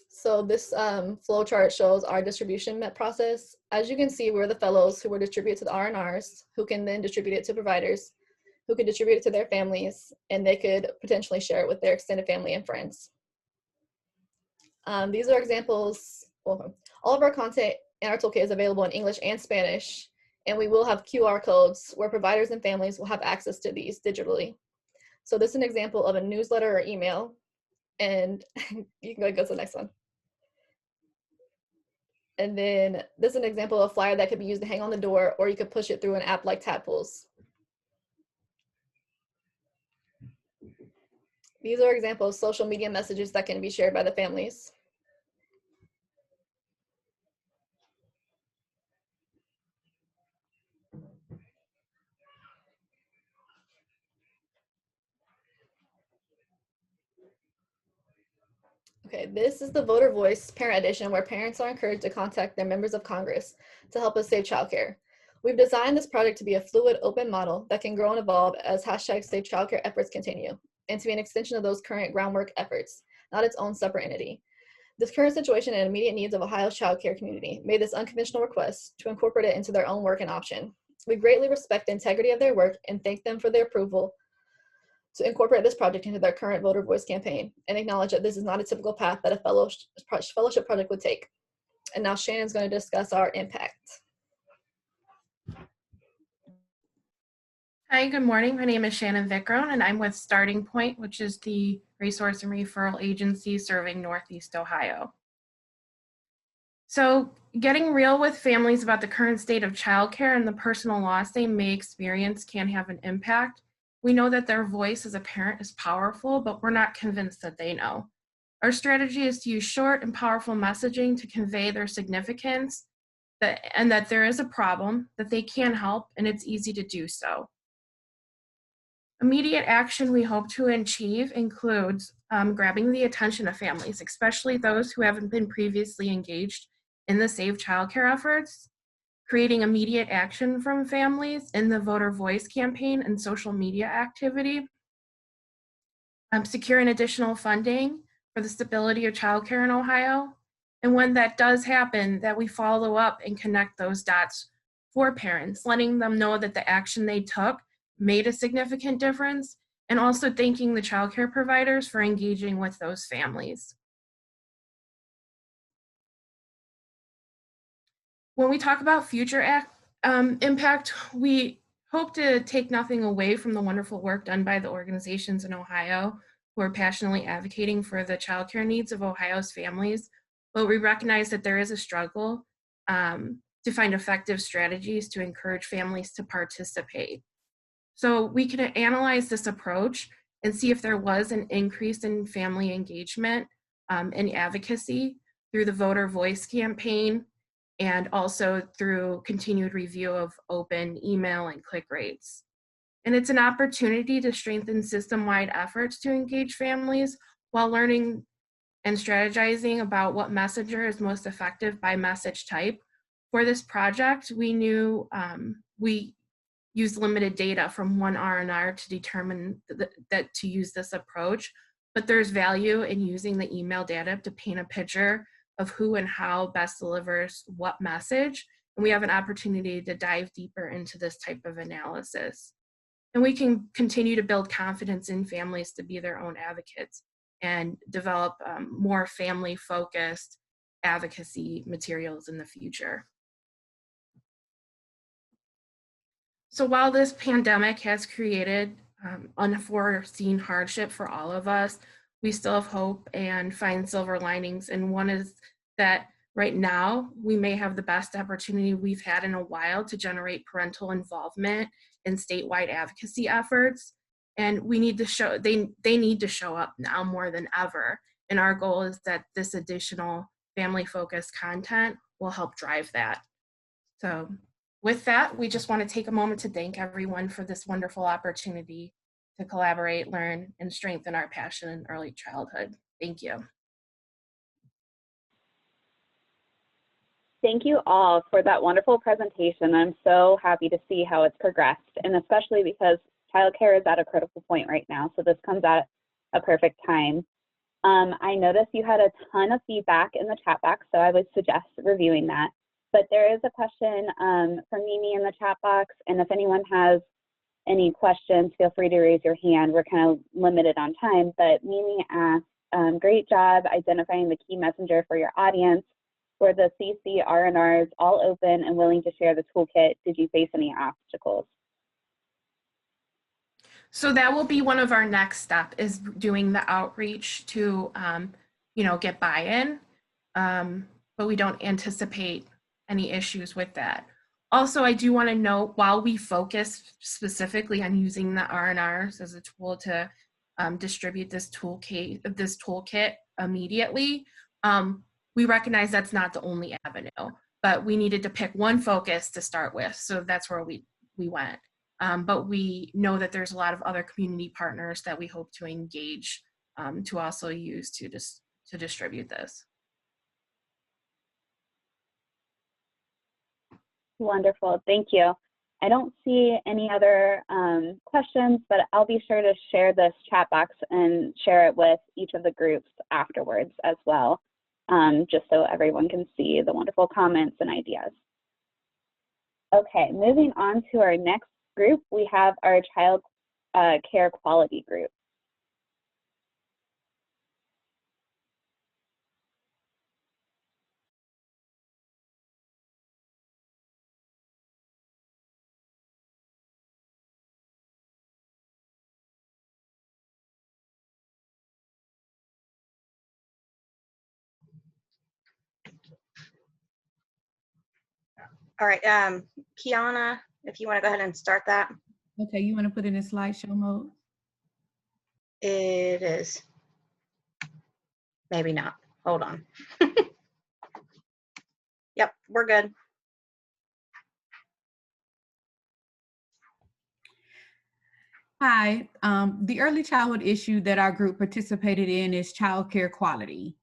So this flow chart shows our distribution process. As you can see, we're the fellows who were distributed to the R&Rs, who can then distribute it to providers, who could distribute it to their families, and they could potentially share it with their extended family and friends. These are examples. Well, all of our content in our toolkit is available in English and Spanish, and we will have QR codes where providers and families will have access to these digitally. So this is an example of a newsletter or email, and you can go to the next one. And then this is an example of a flyer that could be used to hang on the door, or you could push it through an app like Tadpoles. These are examples of social media messages that can be shared by the families. Okay, this is the Voter Voice Parent Edition, where parents are encouraged to contact their members of Congress to help us save childcare. We've designed this project to be a fluid, open model that can grow and evolve as #SaveChildcare efforts continue, and to be an extension of those current Groundwork efforts, not its own separate entity. This current situation and immediate needs of Ohio's childcare community made this unconventional request to incorporate it into their own work and option. We greatly respect the integrity of their work and thank them for their approval to incorporate this project into their current Voter Voice campaign, and acknowledge that this is not a typical path that a fellowship project would take. And now Shannon's going to discuss our impact. Hi, good morning. My name is Shannon Vickrone, and I'm with Starting Point, which is the resource and referral agency serving Northeast Ohio. So getting real with families about the current state of childcare and the personal loss they may experience can have an impact. We know that their voice as a parent is powerful, but we're not convinced that they know. Our strategy is to use short and powerful messaging to convey their significance and that there is a problem, that they can help, and it's easy to do so. Immediate action we hope to achieve includes grabbing the attention of families, especially those who haven't been previously engaged in the Save Childcare efforts, creating immediate action from families in the Voter Voice campaign and social media activity, securing additional funding for the stability of childcare in Ohio, and when that does happen, that we follow up and connect those dots for parents, letting them know that the action they took made a significant difference, and also thanking the childcare providers for engaging with those families. When we talk about future impact, we hope to take nothing away from the wonderful work done by the organizations in Ohio who are passionately advocating for the childcare needs of Ohio's families, but we recognize that there is a struggle to find effective strategies to encourage families to participate. So we can analyze this approach and see if there was an increase in family engagement and advocacy through the Voter Voice campaign, and also through continued review of open email and click rates. And it's an opportunity to strengthen system-wide efforts to engage families while learning and strategizing about what messenger is most effective by message type. For this project, we knew we used limited data from one R&R to determine that to use this approach, but there's value in using the email data to paint a picture of who and how best delivers what message, and we have an opportunity to dive deeper into this type of analysis. And we can continue to build confidence in families to be their own advocates and develop more family-focused advocacy materials in the future. So while this pandemic has created unforeseen hardship for all of us, we still have hope and find silver linings. And one is that right now, we may have the best opportunity we've had in a while to generate parental involvement in statewide advocacy efforts. And we need to show, they need to show up now more than ever. And our goal is that this additional family-focused content will help drive that. So with that, we just want to take a moment to thank everyone for this wonderful opportunity to collaborate, learn, and strengthen our passion in early childhood. Thank you. Thank you all for that wonderful presentation. I'm so happy to see how it's progressed, and especially because childcare is at a critical point right now, so this comes at a perfect time. I noticed you had a ton of feedback in the chat box, so I would suggest reviewing that. But there is a question from Mimi in the chat box, and if anyone has any questions, feel free to raise your hand. We're kind of limited on time, but Mimi asked, great job identifying the key messenger for your audience. Were the CC R&Rs all open and willing to share the toolkit? Did you face any obstacles? So that will be one of our next step, is doing the outreach to, get buy-in, but we don't anticipate any issues with that. Also, I do want to note, while we focus specifically on using the R&Rs as a tool to distribute this toolkit immediately, we recognize that's not the only avenue, but we needed to pick one focus to start with, so that's where we went. But we know that there's a lot of other community partners that we hope to engage to also use to distribute this. Wonderful, thank you. I don't see any other questions, but I'll be sure to share this chat box and share it with each of the groups afterwards as well, just so everyone can see the wonderful comments and ideas. Okay, moving on to our next group, we have our child care quality group. All right, Kiana, if you want to go ahead and start that. Okay, you want to put it in slideshow mode? It is. Maybe not. Hold on. Yep, we're good. Hi, the early childhood issue that our group participated in is childcare quality.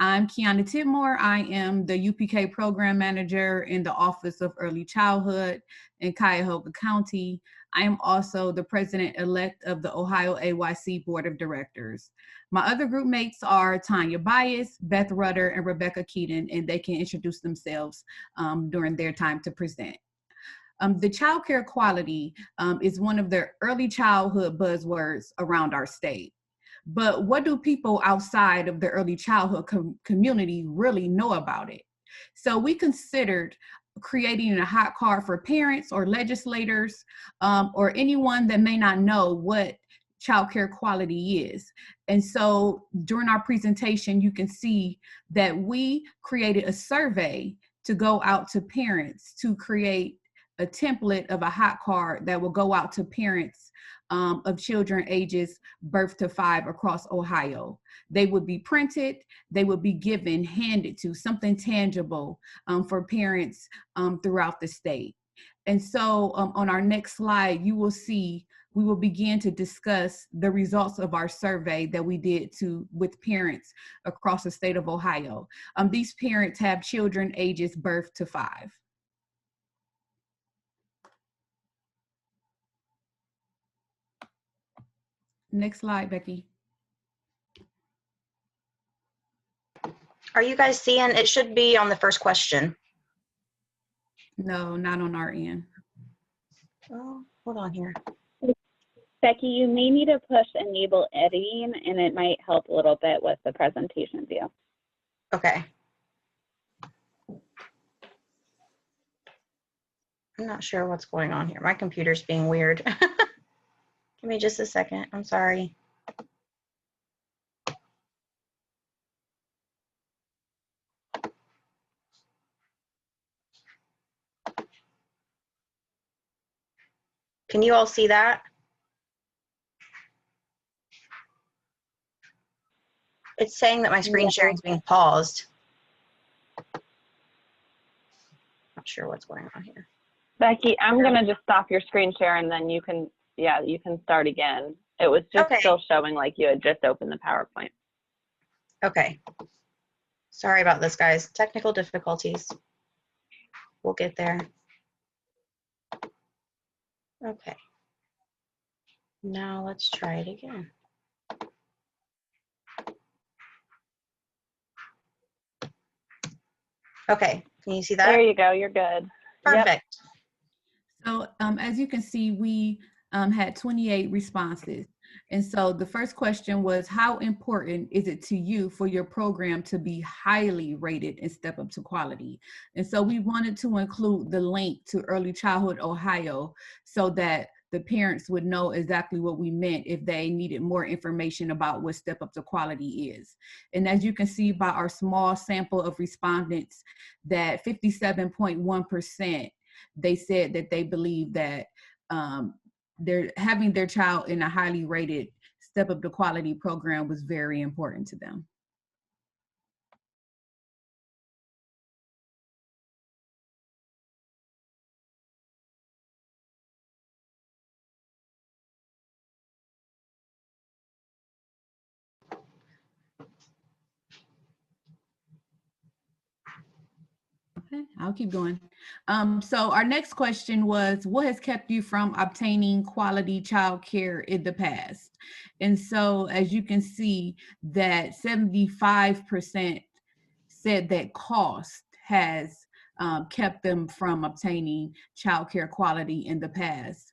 I'm Kiana Tidmore. I am the UPK program manager in the Office of Early Childhood in Cuyahoga County. I am also the president-elect of the Ohio AYC Board of Directors. My other group mates are Tanya Bias, Beth Rudder, and Rebecca Keaton, and they can introduce themselves during their time to present. The childcare quality is one of the early childhood buzzwords around our state. But what do people outside of the early childhood community really know about it? So we considered creating a hot card for parents or legislators or anyone that may not know what childcare quality is. And so during our presentation, you can see that we created a survey to go out to parents to create a template of a hot card that will go out to parents of children ages birth to 5 across Ohio. They would be printed, they would be given, handed to, something tangible for parents throughout the state. And so on our next slide, you will see, we will begin to discuss the results of our survey that we did with parents across the state of Ohio. These parents have children ages birth to 5. Next slide, Becky. Are you guys seeing? It should be on the first question. No, not on our end. Oh, hold on here. Becky, you may need to push enable editing, and it might help a little bit with the presentation view. Okay. I'm not sure what's going on here. My computer's being weird. Give me just a second. I'm sorry. Can you all see that? It's saying that my screen sharing is being paused. sure what's going on here. Becky, I'm gonna just stop your screen share and then you can, yeah, you can start again. It was just Okay. still showing like you had just opened the PowerPoint. Okay. Sorry about this, guys. Technical difficulties. We'll get there. Okay. Now let's try it again. Okay, can you see that? There you go, you're good. Perfect. So as you can see, we had 28 responses. And so the first question was, how important is it to you for your program to be highly rated and step up to quality? And so we wanted to include the link to Early Childhood Ohio so that the parents would know exactly what we meant if they needed more information about what step up to quality is. And as you can see by our small sample of respondents, that 57.1%, they said that they believe that they're having their child in a highly rated step up to quality program was very important to them. Okay, I'll keep going. So our next question was, what has kept you from obtaining quality childcare in the past? And so as you can see that 75% said that cost has kept them from obtaining childcare quality in the past.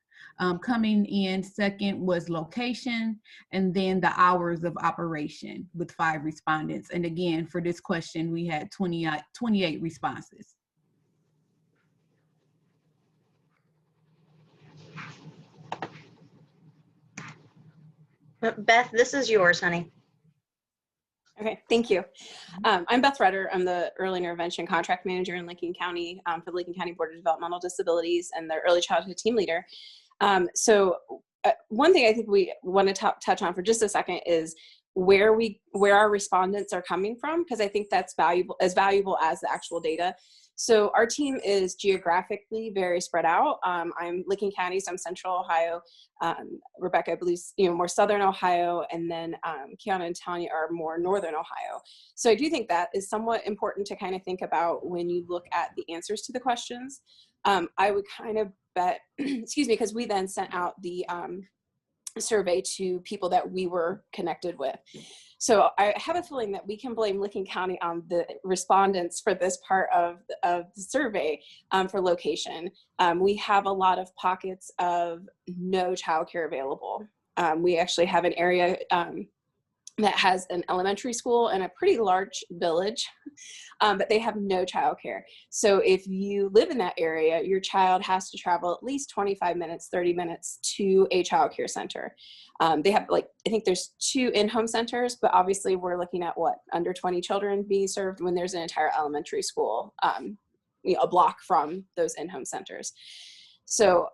Coming in second was location, and then the hours of operation with 5 respondents. And again, for this question, we had 28 responses. Beth, this is yours, honey. Okay, thank you. I'm Beth Rutter. I'm the Early Intervention Contract Manager in Lincoln County for the Lincoln County Board of Developmental Disabilities and the Early Childhood Team Leader. One thing I think we want to touch on for just a second is where our respondents are coming from, because I think that's valuable as the actual data. So our team is geographically very spread out. I'm Lincoln County, so I'm Central Ohio. Rebecca, I believe, more Southern Ohio, and then Kiana and Tanya are more Northern Ohio. So I do think that is somewhat important to kind of think about when you look at the answers to the questions. I would kind of bet, excuse me, because we then sent out the survey to people that we were connected with. So I have a feeling that we can blame Lincoln County on the respondents for this part of the survey for location. We have a lot of pockets of no childcare available. We actually have an area that has an elementary school and a pretty large village, but they have no childcare. So if you live in that area, your child has to travel at least 25 minutes, 30 minutes to a childcare center. They have, like, I think there's 2 in-home centers, but obviously we're looking at what, under 20 children being served when there's an entire elementary school, a block from those in-home centers. So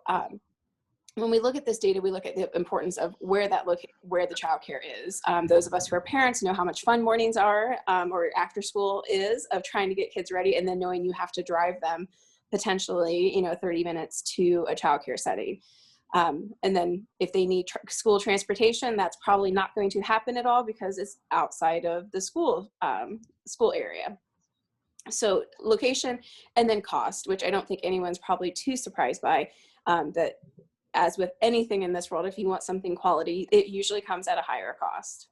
when we look at this data, we look at the importance of where the childcare is. Those of us who are parents know how much fun mornings are, or after school is, of trying to get kids ready, and then knowing you have to drive them potentially, 30 minutes to a childcare setting. And then if they need school transportation, that's probably not going to happen at all because it's outside of the school area. So location, and then cost, which I don't think anyone's probably too surprised by, that as with anything in this world, if you want something quality, it usually comes at a higher cost.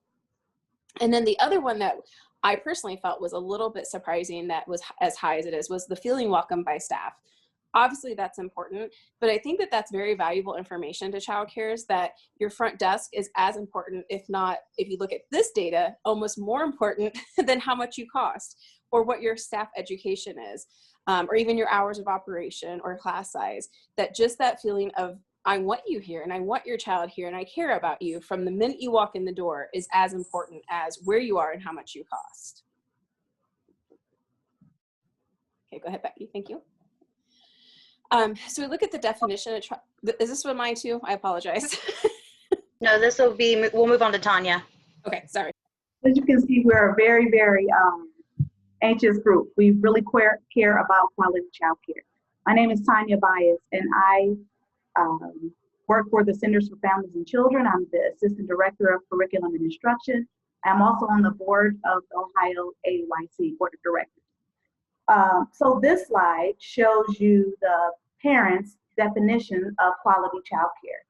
And then the other one that I personally felt was a little bit surprising that was as high as it is was the feeling welcome by staff. Obviously that's important, but I think that that's very valuable information to childcares, that your front desk is as important, if not, if you look at this data, almost more important than how much you cost or what your staff education is, or even your hours of operation or class size. That just that feeling of, I want you here and I want your child here and I care about you from the minute you walk in the door is as important as where you are and how much you cost. Okay, go ahead, Becky, thank you. So we look at the definition. Is this one mine too? I apologize. No, this will be, we'll move on to Tanya. Okay, sorry. As you can see, we're a very, very anxious group. We really care about quality childcare. My name is Tanya Bias, and I work for the Centers for Families and Children. I'm the Assistant Director of Curriculum and Instruction. I'm also on the board of the Ohio AYC Board of Directors. So this slide shows you the parents' definition of quality childcare.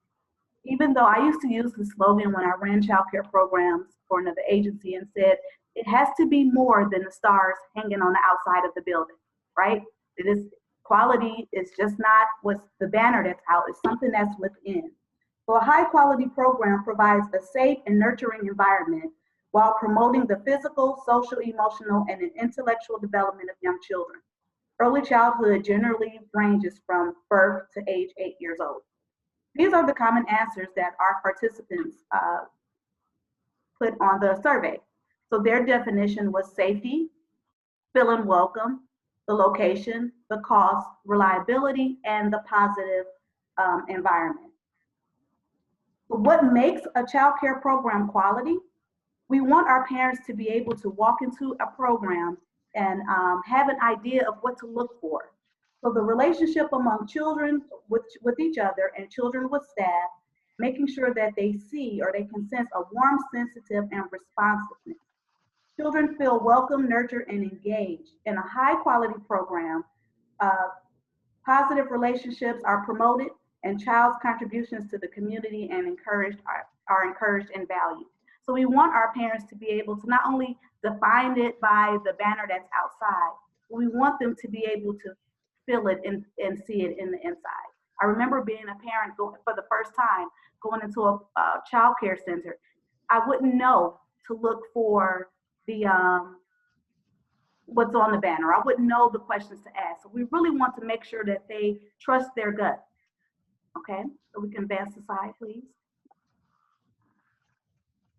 Even though I used to use the slogan when I ran childcare programs for another agency and said, it has to be more than the stars hanging on the outside of the building, right? It is quality is just not what's the banner that's out, it's something that's within. So a high quality program provides a safe and nurturing environment while promoting the physical, social, emotional, and intellectual development of young children. Early childhood generally ranges from birth to age 8 years old. These are the common answers that our participants put on the survey. So their definition was safety, feeling welcome, the location, the cost, reliability, and the positive environment. So what makes a child care program quality? We want our parents to be able to walk into a program and have an idea of what to look for. So the relationship among children with each other and children with staff, making sure that they see or they can sense a warm, sensitive, and responsiveness. Children feel welcome, nurtured, and engaged. In a high quality program, positive relationships are promoted and child's contributions to the community and are encouraged and valued. So we want our parents to be able to not only define it by the banner that's outside, but we want them to be able to feel it and see it in the inside. I remember being a parent for the first time, going into a child care center. I wouldn't know to look for the what's on the banner. I wouldn't know the questions to ask. So we really want to make sure that they trust their gut. Okay, so we can advance the slide, please.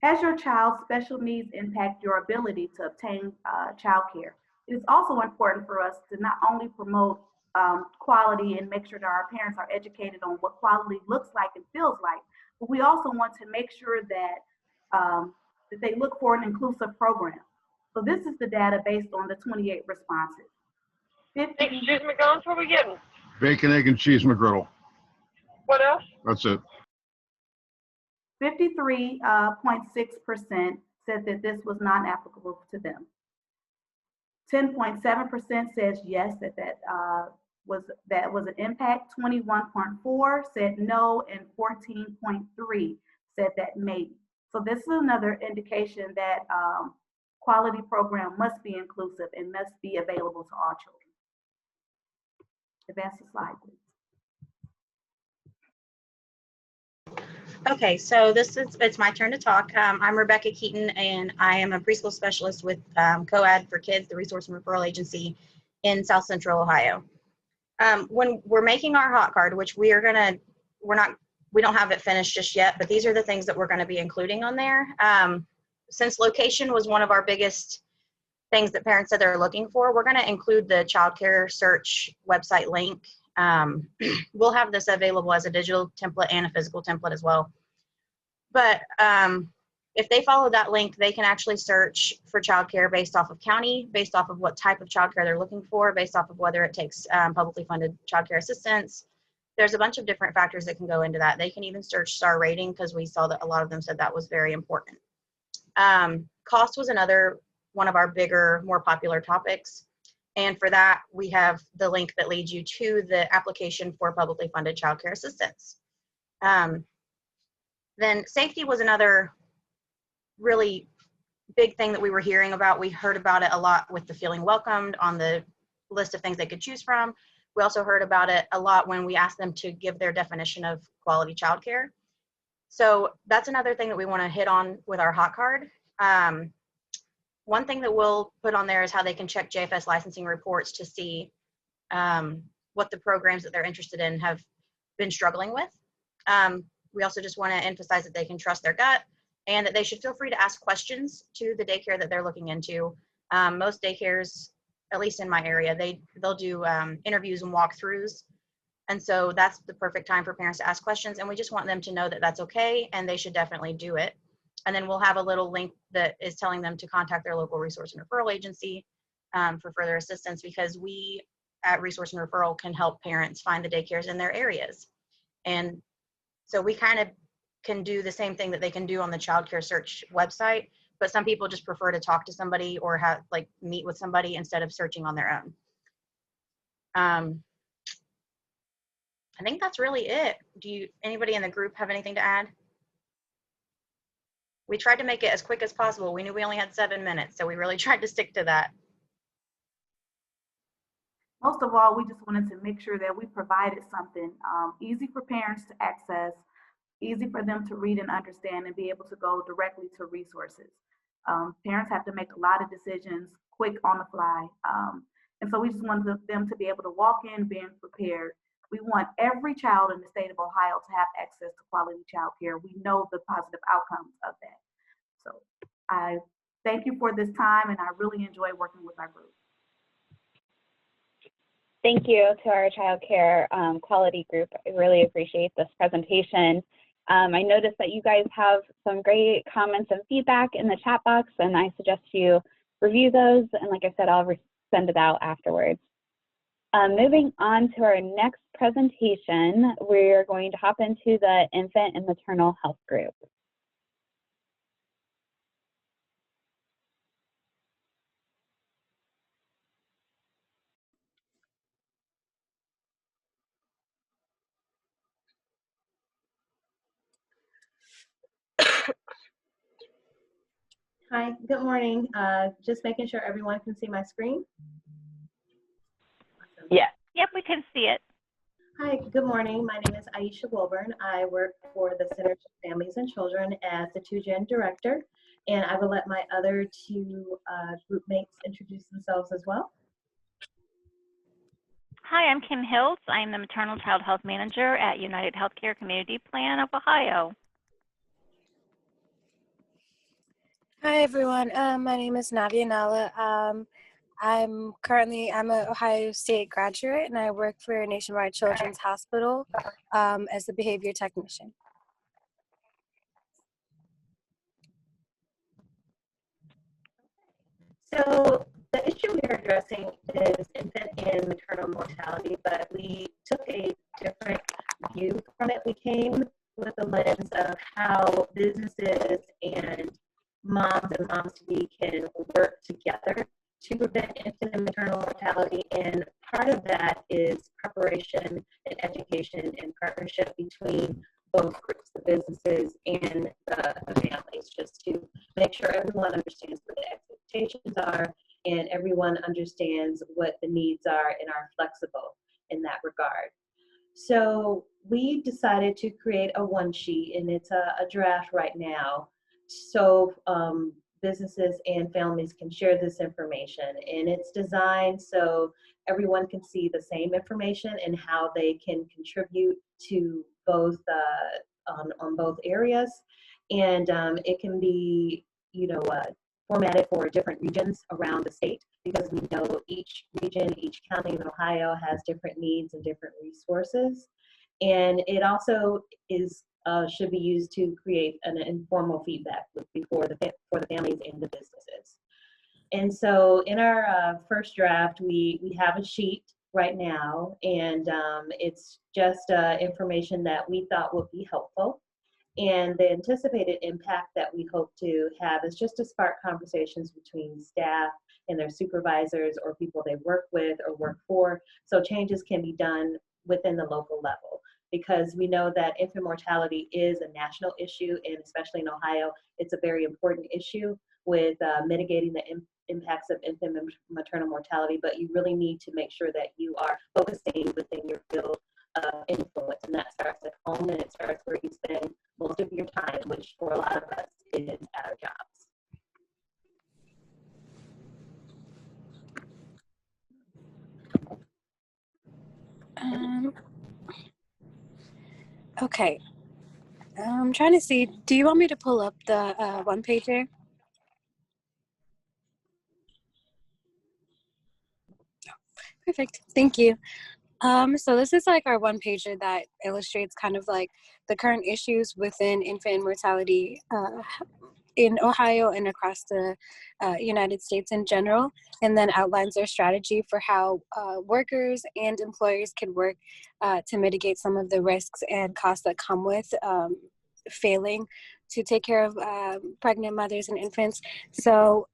Has your child's special needs impact your ability to obtain child care? It is also important for us to not only promote quality and make sure that our parents are educated on what quality looks like and feels like, but we also want to make sure that, that they look for an inclusive program. So this is the data based on the 28 responses. Excuse me, Collins, what are we getting? Bacon, egg, and cheese McGriddle. What else? That's it. 53.6% said that this was not applicable to them. 10.7% says yes, that was an impact. 21.4% said no, and 14.3% said that maybe. So this is another indication that quality program must be inclusive and must be available to all children. Advance the slide, please. Okay, so it's my turn to talk. I'm Rebecca Keaton, and I am a preschool specialist with COAD for Kids, the Resource and Referral Agency in South Central Ohio. When we're making our hot card, which we don't have it finished just yet, but these are the things that we're going to be including on there. Since location was one of our biggest things that parents said they're looking for, we're going to include the child care search website link. We'll have this available as a digital template and a physical template as well. But if they follow that link, they can actually search for childcare based off of county, based off of what type of childcare they're looking for, based off of whether it takes publicly funded childcare assistance. There's a bunch of different factors that can go into that. They can even search star rating, because we saw that a lot of them said that was very important. Cost was another one of our bigger, more popular topics. And for that, we have the link that leads you to the application for publicly funded childcare assistance. Then safety was another really big thing that we were hearing about. We heard about it a lot with the feeling welcomed on the list of things they could choose from. We also heard about it a lot when we asked them to give their definition of quality childcare. So that's another thing that we want to hit on with our hot card. One thing that we'll put on there is how they can check JFS licensing reports to see what the programs that they're interested in have been struggling with. We also just want to emphasize that they can trust their gut and that they should feel free to ask questions to the daycare that they're looking into. Most daycares, at least in my area, they'll do interviews and walkthroughs. And so that's the perfect time for parents to ask questions. And we just want them to know that that's okay and they should definitely do it. And then we'll have a little link that is telling them to contact their local resource and referral agency for further assistance, because we at Resource and Referral can help parents find the daycares in their areas. And so we kind of can do the same thing that they can do on the child care search website, but some people just prefer to talk to somebody or have like meet with somebody instead of searching on their own. I think that's really it. Anybody in the group have anything to add? We tried to make it as quick as possible. We knew we only had 7 minutes, so we really tried to stick to that. Most of all, we just wanted to make sure that we provided something easy for parents to access, easy for them to read and understand, and be able to go directly to resources. Parents have to make a lot of decisions quick on the fly. And so we just wanted them to be able to walk in being prepared. We want every child in the state of Ohio to have access to quality child care. We know the positive outcomes of that. So I thank you for this time, and I really enjoy working with our group. Thank you to our child care quality group. I really appreciate this presentation. I noticed that you guys have some great comments and feedback in the chat box, and I suggest you review those. And like I said, I'll send it out afterwards. Moving on to our next presentation, we're going to hop into the infant and maternal health group. Hi, good morning. Just making sure everyone can see my screen. Awesome. Yeah. Yep, we can see it. Hi, good morning. My name is Aisha Wilburn. I work for the Center for Families and Children as the 2Gen Director, and I will let my other two group mates introduce themselves as well. Hi, I'm Kim Hills. I'm the Maternal Child Health Manager at United Healthcare Community Plan of Ohio. Hi everyone, my name is Navia Nala. I'm an Ohio State graduate and I work for Nationwide Children's Hospital as a behavior technician. So the issue we are addressing is infant and maternal mortality, but we took a different view from it. We came with the lens of how businesses and moms and moms-to-be can work together to prevent infant and maternal mortality. And part of that is preparation and education and partnership between both groups, the businesses and the families, just to make sure everyone understands what the expectations are and everyone understands what the needs are and are flexible in that regard. So we decided to create a one sheet, and it's a draft right now, so businesses and families can share this information. And it's designed so everyone can see the same information and how they can contribute to both on both areas. And it can be, formatted for different regions around the state, because we know each region, each county in Ohio has different needs and different resources. And it also is should be used to create an informal feedback for the families and the businesses. And so in our first draft, we have a sheet right now, and it's just information that we thought would be helpful. And the anticipated impact that we hope to have is just to spark conversations between staff and their supervisors or people they work with or work for, so changes can be done within the local level. Because we know that infant mortality is a national issue, and especially in Ohio, it's a very important issue with mitigating the impacts of infant and maternal mortality, but you really need to make sure that you are focusing within your field of influence, and that starts at home, and it starts where you spend most of your time, which for a lot of us is at our jobs. Okay, I'm trying to see, do you want me to pull up the one pager? Perfect, thank you. So this is like our one pager that illustrates kind of like the current issues within infant mortality in Ohio and across the United States in general, and then outlines their strategy for how workers and employers can work to mitigate some of the risks and costs that come with failing to take care of pregnant mothers and infants. So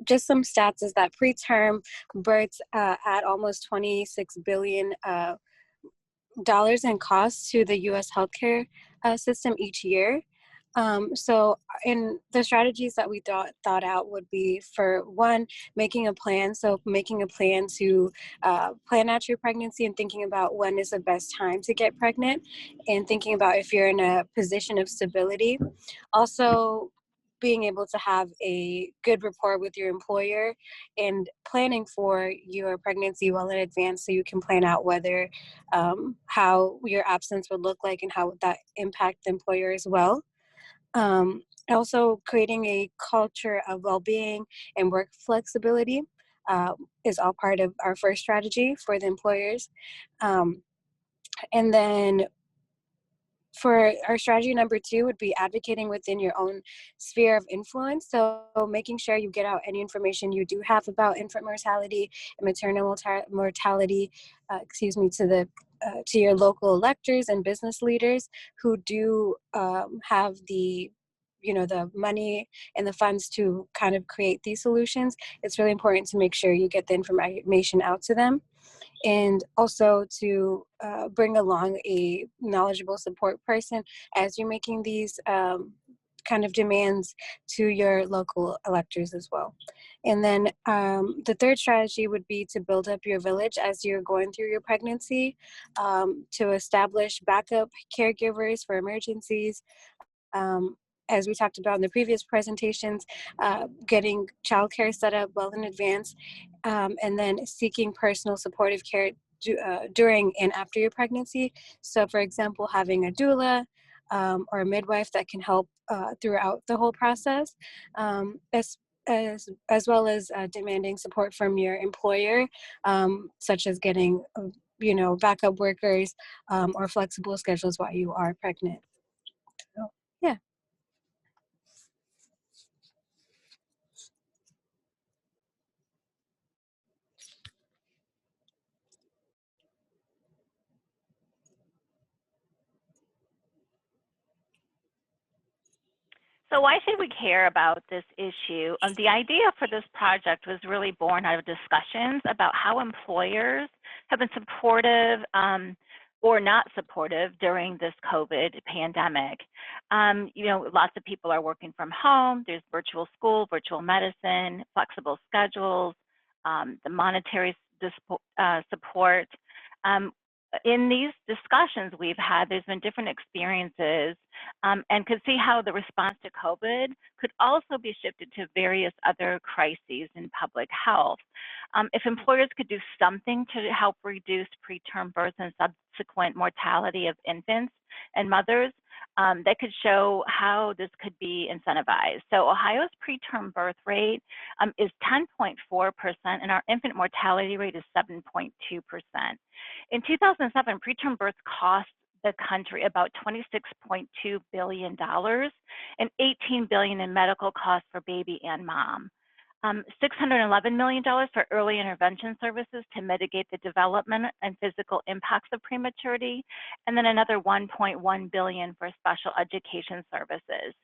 just some stats is that preterm births add almost $26 billion dollars in costs to the U.S. healthcare system each year. So in the strategies that we thought out would be, for one, making a plan. So making a plan to plan out your pregnancy and thinking about when is the best time to get pregnant, and thinking about if you're in a position of stability. Also, being able to have a good rapport with your employer and planning for your pregnancy well in advance, so you can plan out whether how your absence would look like and how would that impact the employer as well. Also, creating a culture of well-being and work flexibility is all part of our first strategy for the employers. And then for our strategy number 2 would be advocating within your own sphere of influence. So making sure you get out any information you do have about infant mortality and maternal mortality, to your local electors and business leaders who do have the the money and the funds to kind of create these solutions. It's really important to make sure you get the information out to them. And also to bring along a knowledgeable support person as you're making these kind of demands to your local electors as well. And then the third strategy would be to build up your village as you're going through your pregnancy, to establish backup caregivers for emergencies. As we talked about in the previous presentations, getting childcare set up well in advance, and then seeking personal supportive care during and after your pregnancy. So for example, having a doula or a midwife that can help throughout the whole process, as well as demanding support from your employer, such as getting backup workers or flexible schedules while you are pregnant. So, yeah. So why should we care about this issue? The idea for this project was really born out of discussions about how employers have been supportive or not supportive during this COVID pandemic. Lots of people are working from home. There's virtual school, virtual medicine, flexible schedules, the monetary support. In these discussions we've had, there's been different experiences, and could see how the response to COVID could also be shifted to various other crises in public health. If employers could do something to help reduce preterm birth and subsequent mortality of infants and mothers, that could show how this could be incentivized. So Ohio's preterm birth rate is 10.4%, and our infant mortality rate is 7.2%. In 2007, preterm birth cost the country about $26.2 billion and $18 billion in medical costs for baby and mom. $611 million for early intervention services to mitigate the development and physical impacts of prematurity, and then another $1.1 billion for special education services.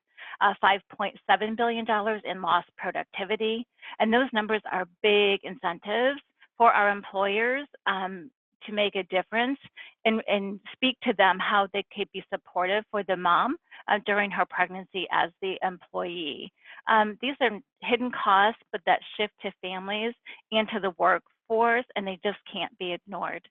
$5.7 billion in lost productivity, and those numbers are big incentives for our employers to make a difference and speak to them how they could be supportive for the mom during her pregnancy as the employee. These are hidden costs, but that shift to families and to the workforce, and they just can't be ignored.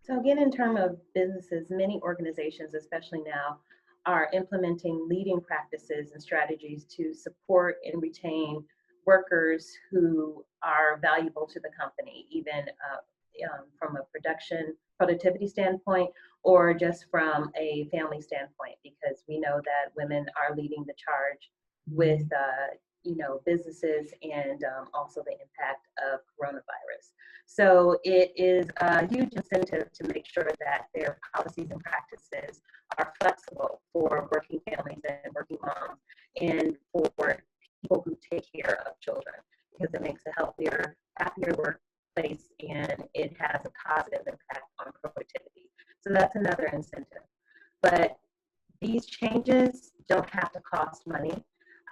So again, in terms of businesses, many organizations, especially now, are implementing leading practices and strategies to support and retain workers who are valuable to the company, even from a productivity standpoint, or just from a family standpoint, because we know that women are leading the charge with businesses and also the impact of coronavirus. So it is a huge incentive to make sure that their policies and practices are flexible for working families and working moms and for people who take care of children, because it makes a healthier, happier workplace and it has a positive impact on productivity. So that's another incentive. But these changes don't have to cost money.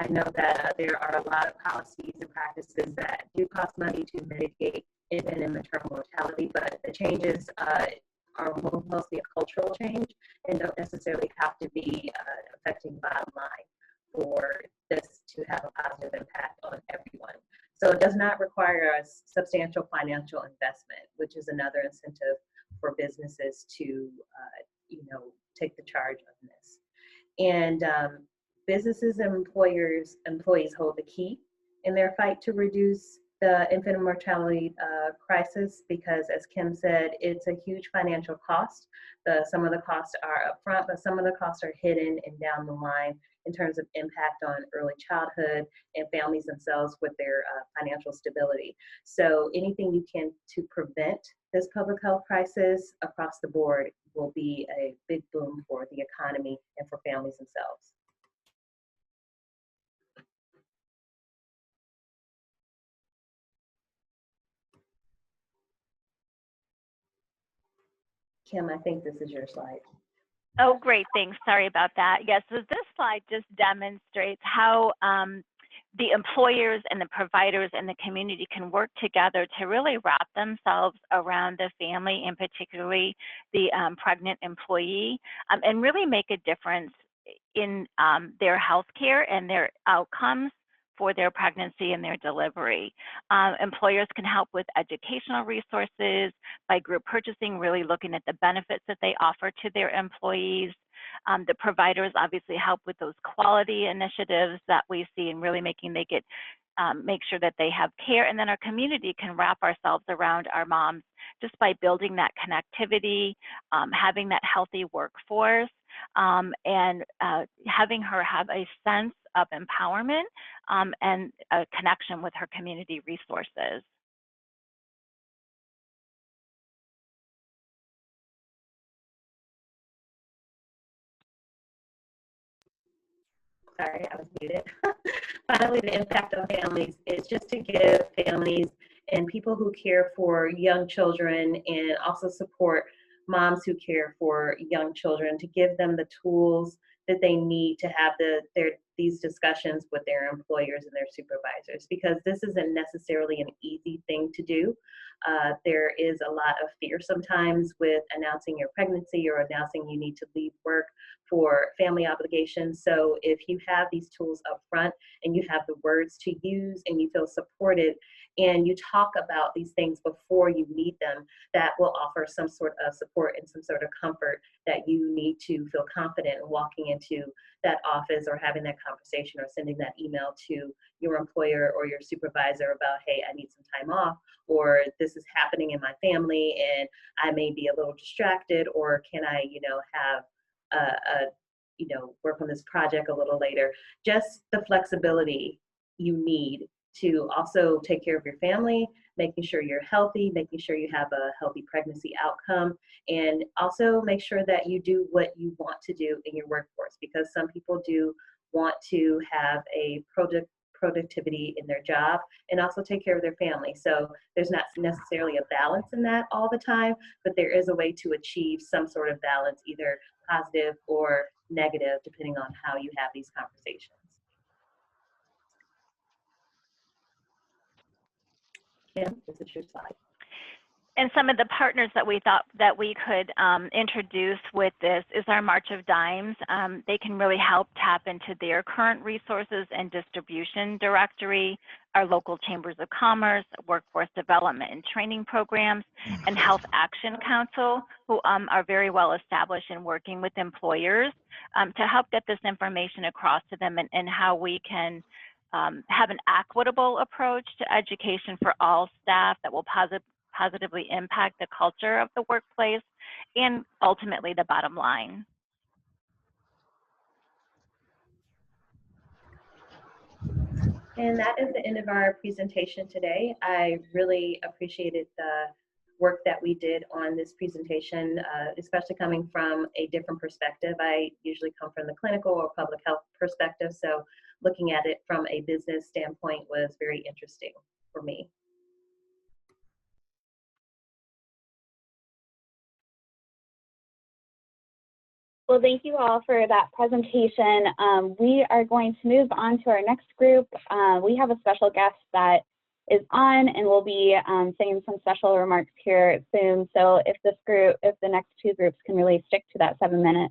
I know that there are a lot of policies and practices that do cost money to mitigate infant and maternal mortality, but the changes are mostly a cultural change and don't necessarily have to be affecting bottom line for this to have a positive impact on everyone. So it does not require a substantial financial investment, which is another incentive for businesses to, take the charge of this. And businesses and employees hold the key in their fight to reduce the infant mortality crisis, because as Kim said, it's a huge financial cost. Some of the costs are upfront, but some of the costs are hidden and down the line in terms of impact on early childhood and families themselves with their financial stability. So anything you can to prevent this public health crisis across the board will be a big boom for the economy and for families themselves. Kim, I think this is your slide. Oh, great. Thanks. Sorry about that. Yes, so this slide just demonstrates how the employers and the providers and the community can work together to really wrap themselves around the family, and particularly the pregnant employee, and really make a difference in their health care and their outcomes for their pregnancy and their delivery. Employers can help with educational resources by group purchasing, really looking at the benefits that they offer to their employees. The providers obviously help with those quality initiatives that we see and really make sure that they have care. And then our community can wrap ourselves around our moms just by building that connectivity, having that healthy workforce, and having her have a sense of empowerment and a connection with her community resources. Sorry, I was muted. Finally, the impact on families is just to give families and people who care for young children and also support moms who care for young children, to give them the tools that they need to have these discussions with their employers and their supervisors, because this isn't necessarily an easy thing to do. There is a lot of fear sometimes with announcing your pregnancy or announcing you need to leave work for family obligations. So if you have these tools up front and you have the words to use and you feel supported and you talk about these things before you need them, that will offer some sort of support and some sort of comfort that you need to feel confident in walking into that office or having that conversation or sending that email to your employer or your supervisor about, hey, I need some time off, or this is happening in my family and I may be a little distracted, or can I, have work on this project a little later. Just the flexibility you need to also take care of your family, making sure you're healthy, making sure you have a healthy pregnancy outcome, and also make sure that you do what you want to do in your workforce, because some people do want to have a productivity in their job and also take care of their family. So there's not necessarily a balance in that all the time, but there is a way to achieve some sort of balance, either positive or negative, depending on how you have these conversations. Kim, this is your slide. And some of the partners that we thought that we could introduce with this is our March of Dimes. They can really help tap into their current resources and distribution directory, our local chambers of commerce, workforce development and training programs, and Health Action Council, who are very well established in working with employers to help get this information across to them, and how we can have an equitable approach to education for all staff that will positively impact the culture of the workplace and ultimately the bottom line. And that is the end of our presentation today. I really appreciated the work that we did on this presentation, especially coming from a different perspective. I usually come from the clinical or public health perspective, so looking at it from a business standpoint was very interesting for me. Well, thank you all for that presentation. We are going to move on to our next group. We have a special guest that is on and will be saying some special remarks here soon. So if the next two groups can really stick to that 7-minute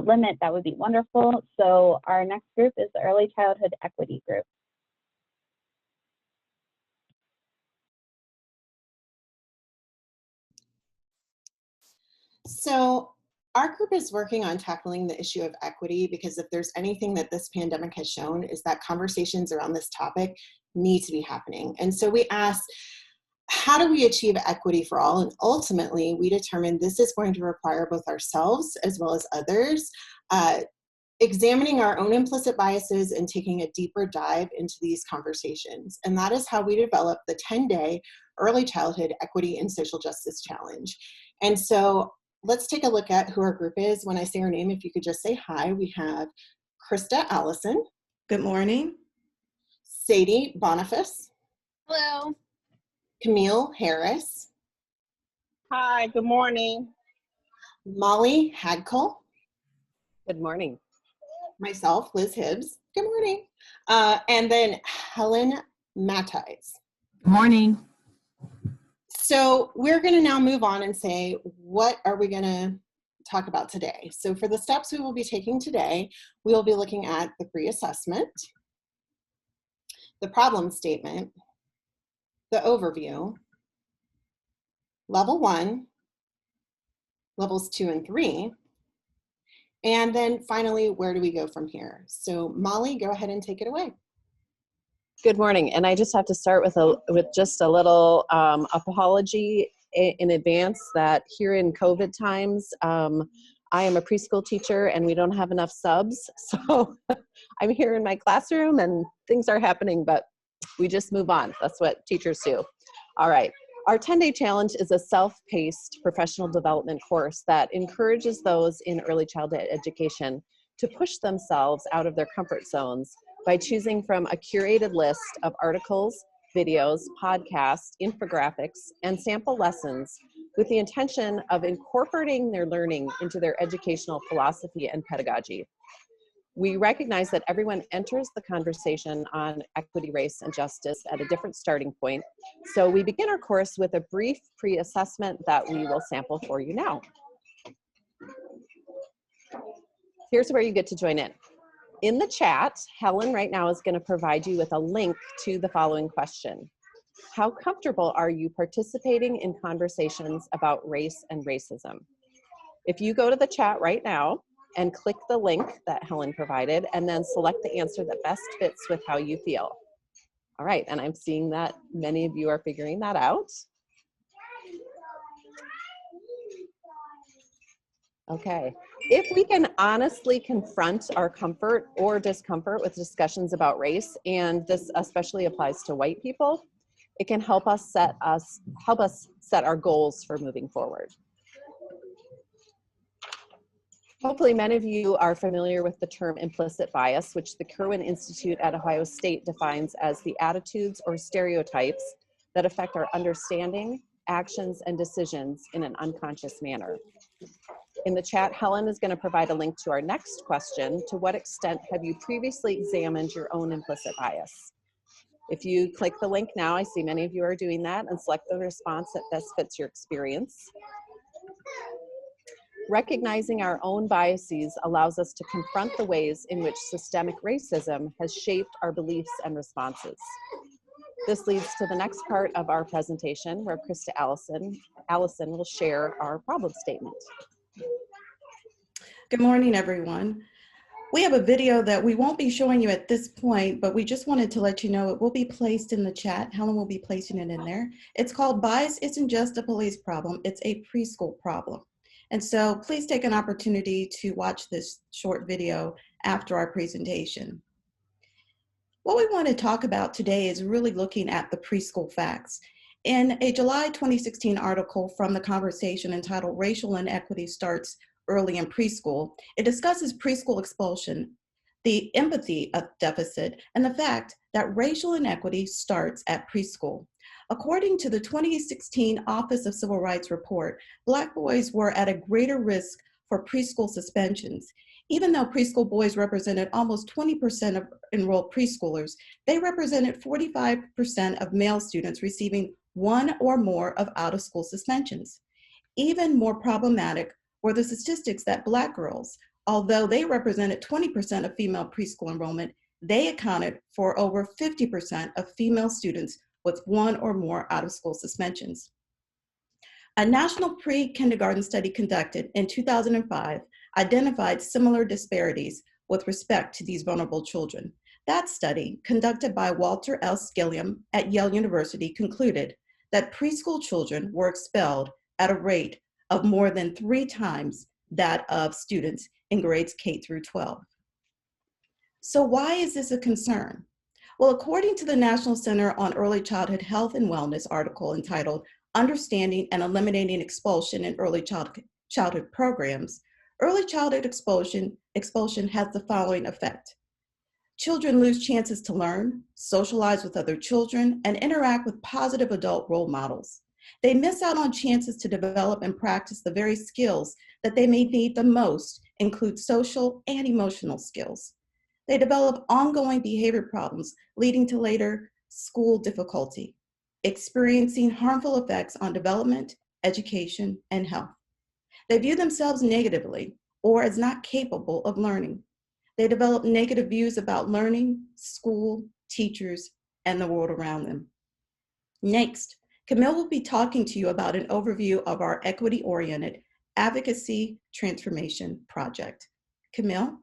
limit, that would be wonderful. So our next group is the Early Childhood Equity Group. So our group is working on tackling the issue of equity because if there's anything that this pandemic has shown is that conversations around this topic need to be happening. And so we asked, how do we achieve equity for all? And ultimately, we determined this is going to require both ourselves as well as others examining our own implicit biases and taking a deeper dive into these conversations. And that is how we developed the 10-day Early Childhood Equity and Social Justice Challenge. And so let's take a look at who our group is. When I say her name, if you could just say hi, we have Krista Allison. Good morning. Sadie Boniface. Hello. Camille Harris. Hi, good morning. Molly Hagkel. Good morning. Myself, Liz Hibbs. Good morning. And then Helen Mattis. Good morning. So we're going to now move on and say, what are we going to talk about today? So for the steps we will be taking today, we will be looking at the pre-assessment, the problem statement, the overview, level 1, levels 2 and 3, and then finally, where do we go from here? So Molly, go ahead and take it away. Good morning. And I just have to start with just a little apology in advance that here in COVID times, I am a preschool teacher and we don't have enough subs. So I'm here in my classroom and things are happening, but we just move on. That's what teachers do. All right. Our 10-day challenge is a self-paced professional development course that encourages those in early childhood education to push themselves out of their comfort zones by choosing from a curated list of articles, videos, podcasts, infographics, and sample lessons with the intention of incorporating their learning into their educational philosophy and pedagogy. We recognize that everyone enters the conversation on equity, race, and justice at a different starting point. So we begin our course with a brief pre-assessment that we will sample for you now. Here's where you get to join in. In the chat, Helen right now is going to provide you with a link to the following question. How comfortable are you participating in conversations about race and racism? If you go to the chat right now and click the link that Helen provided and then select the answer that best fits with how you feel. All right, and I'm seeing that many of you are figuring that out. Okay, if we can honestly confront our comfort or discomfort with discussions about race, and this especially applies to white people, it can help us set our goals for moving forward. Hopefully many of you are familiar with the term implicit bias, which the Kirwan Institute at Ohio State defines as the attitudes or stereotypes that affect our understanding, actions, and decisions in an unconscious manner. In the chat, Helen is going to provide a link to our next question. To what extent have you previously examined your own implicit bias? If you click the link now, I see many of you are doing that, and select the response that best fits your experience. Recognizing our own biases allows us to confront the ways in which systemic racism has shaped our beliefs and responses. This leads to the next part of our presentation, where Krista Allison will share our problem statement. Good morning, everyone. We have a video that we won't be showing you at this point, but we just wanted to let you know it will be placed in the chat. Helen will be placing it in there. It's called Bias Isn't Just a Police Problem, It's a Preschool Problem. And so please take an opportunity to watch this short video after our presentation. What we want to talk about today is really looking at the preschool facts. In a July 2016 article from The Conversation entitled Racial Inequity Starts Early in Preschool, it discusses preschool expulsion, the empathy deficit, and the fact that racial inequity starts at preschool. According to the 2016 Office of Civil Rights report, Black boys were at a greater risk for preschool suspensions. Even though preschool boys represented almost 20% of enrolled preschoolers, they represented 45% of male students receiving one or more of out-of-school suspensions. Even more problematic were the statistics that Black girls, although they represented 20% of female preschool enrollment, they accounted for over 50% of female students with one or more out-of-school suspensions. A national pre-kindergarten study conducted in 2005 identified similar disparities with respect to these vulnerable children. That study, conducted by Walter L. Skilliam at Yale University, concluded that preschool children were expelled at a rate of more than 3 times that of students in grades K through 12. So why is this a concern? Well, according to the National Center on Early Childhood Health and Wellness article entitled Understanding and Eliminating Expulsion in Early Childhood Programs, early childhood expulsion has the following effect. Children lose chances to learn, socialize with other children, and interact with positive adult role models. They miss out on chances to develop and practice the very skills that they may need the most, include social and emotional skills. They develop ongoing behavior problems, leading to later school difficulty, experiencing harmful effects on development, education, and health. They view themselves negatively or as not capable of learning. They develop negative views about learning, school, teachers, and the world around them. Next, Camille will be talking to you about an overview of our equity-oriented advocacy transformation project. Camille?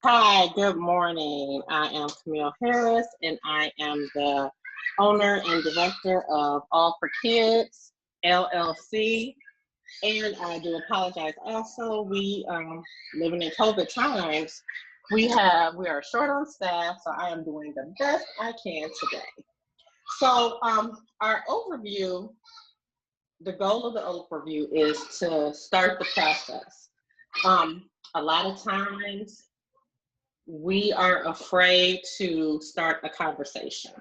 Hi, good morning. I am Camille Harris, and I am the owner and director of All for Kids, LLC. And I do apologize also, we living in COVID times, we are short on staff, so I am doing the best I can today. So our overview, the goal of the overview is to start the process. A lot of times we are afraid to start a conversation.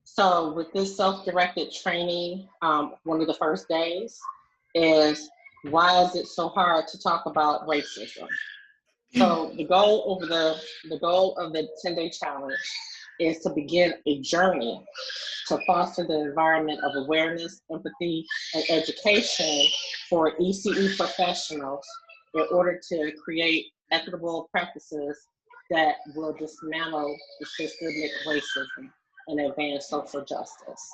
So with this self-directed training, one of the first days is, why is it so hard to talk about racism? So the goal of the 10-day challenge is to begin a journey to foster the environment of awareness, empathy, and education for ECE professionals in order to create equitable practices that will dismantle the systemic racism and advance social justice.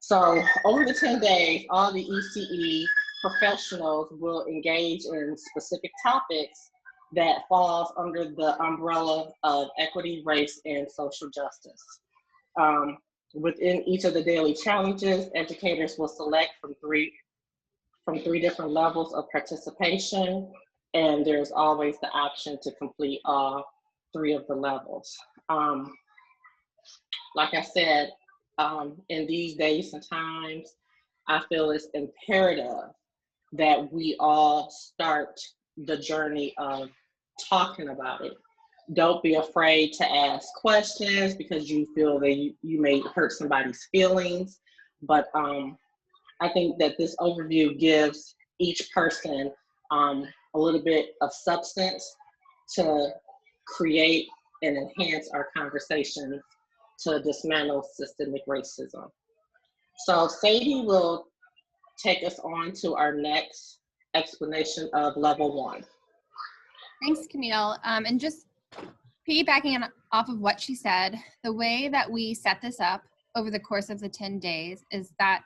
So over the 10 days, all the ECE professionals will engage in specific topics that falls under the umbrella of equity, race, and social justice. Within each of the daily challenges, educators will select from three different levels of participation, and there's always the option to complete all 3 of the levels. Like I said, in these days and times, I feel it's imperative that we all start the journey of talking about it. Don't be afraid to ask questions because you feel that you may hurt somebody's feelings. But I think that this overview gives each person a little bit of substance to create and enhance our conversations to dismantle systemic racism. So Sadie will take us on to our next explanation of level 1. Thanks, Camille. And just piggybacking off of what she said, the way that we set this up over the course of the 10 days is that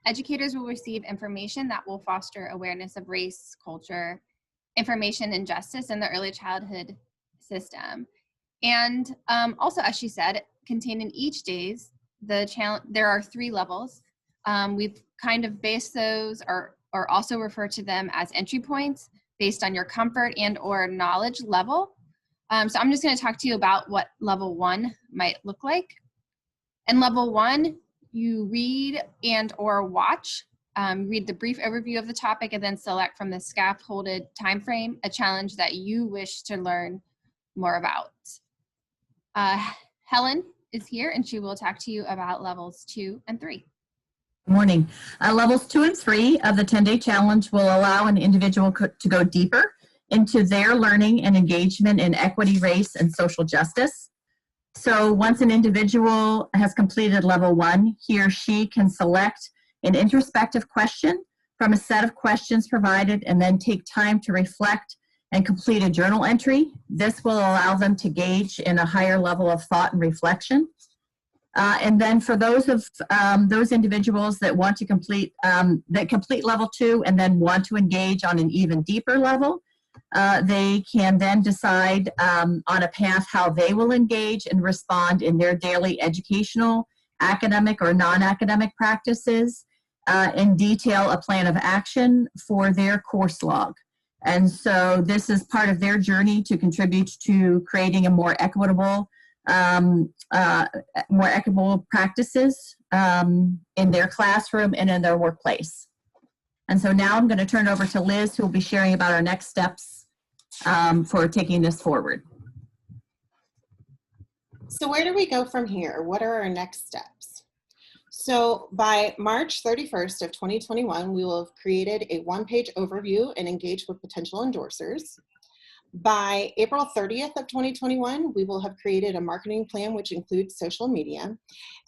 educators will receive information that will foster awareness of race, culture, information, and justice in the early childhood system. And also, as she said, contained in each days, there are 3 levels. We've kind of based those or also refer to them as entry points based on your comfort and or knowledge level. So I'm just going to talk to you about what level 1 might look like. In level 1, you read and or watch. Read the brief overview of the topic and then select from the scaffolded time frame a challenge that you wish to learn more about. Helen is here and she will talk to you about levels 2 and 3. Good morning. Levels 2 and 3 of the 10-day challenge will allow an individual to go deeper into their learning and engagement in equity, race, and social justice. So once an individual has completed level 1, he or she can select an introspective question from a set of questions provided and then take time to reflect and complete a journal entry. This will allow them to gauge in a higher level of thought and reflection. And then for those individuals that want to complete level 2 and then want to engage on an even deeper level, they can then decide on a path how they will engage and respond in their daily educational, academic, or non-academic practices, and detail a plan of action for their course log. And so this is part of their journey to contribute to creating a more equitable practices in their classroom and in their workplace. And so now I'm going to turn over to Liz, who will be sharing about our next steps for taking this forward. So where do we go from here? What are our next steps? So by March 31st of 2021, we will have created a one-page overview and engaged with potential endorsers. By April 30th of 2021, we will have created a marketing plan which includes social media.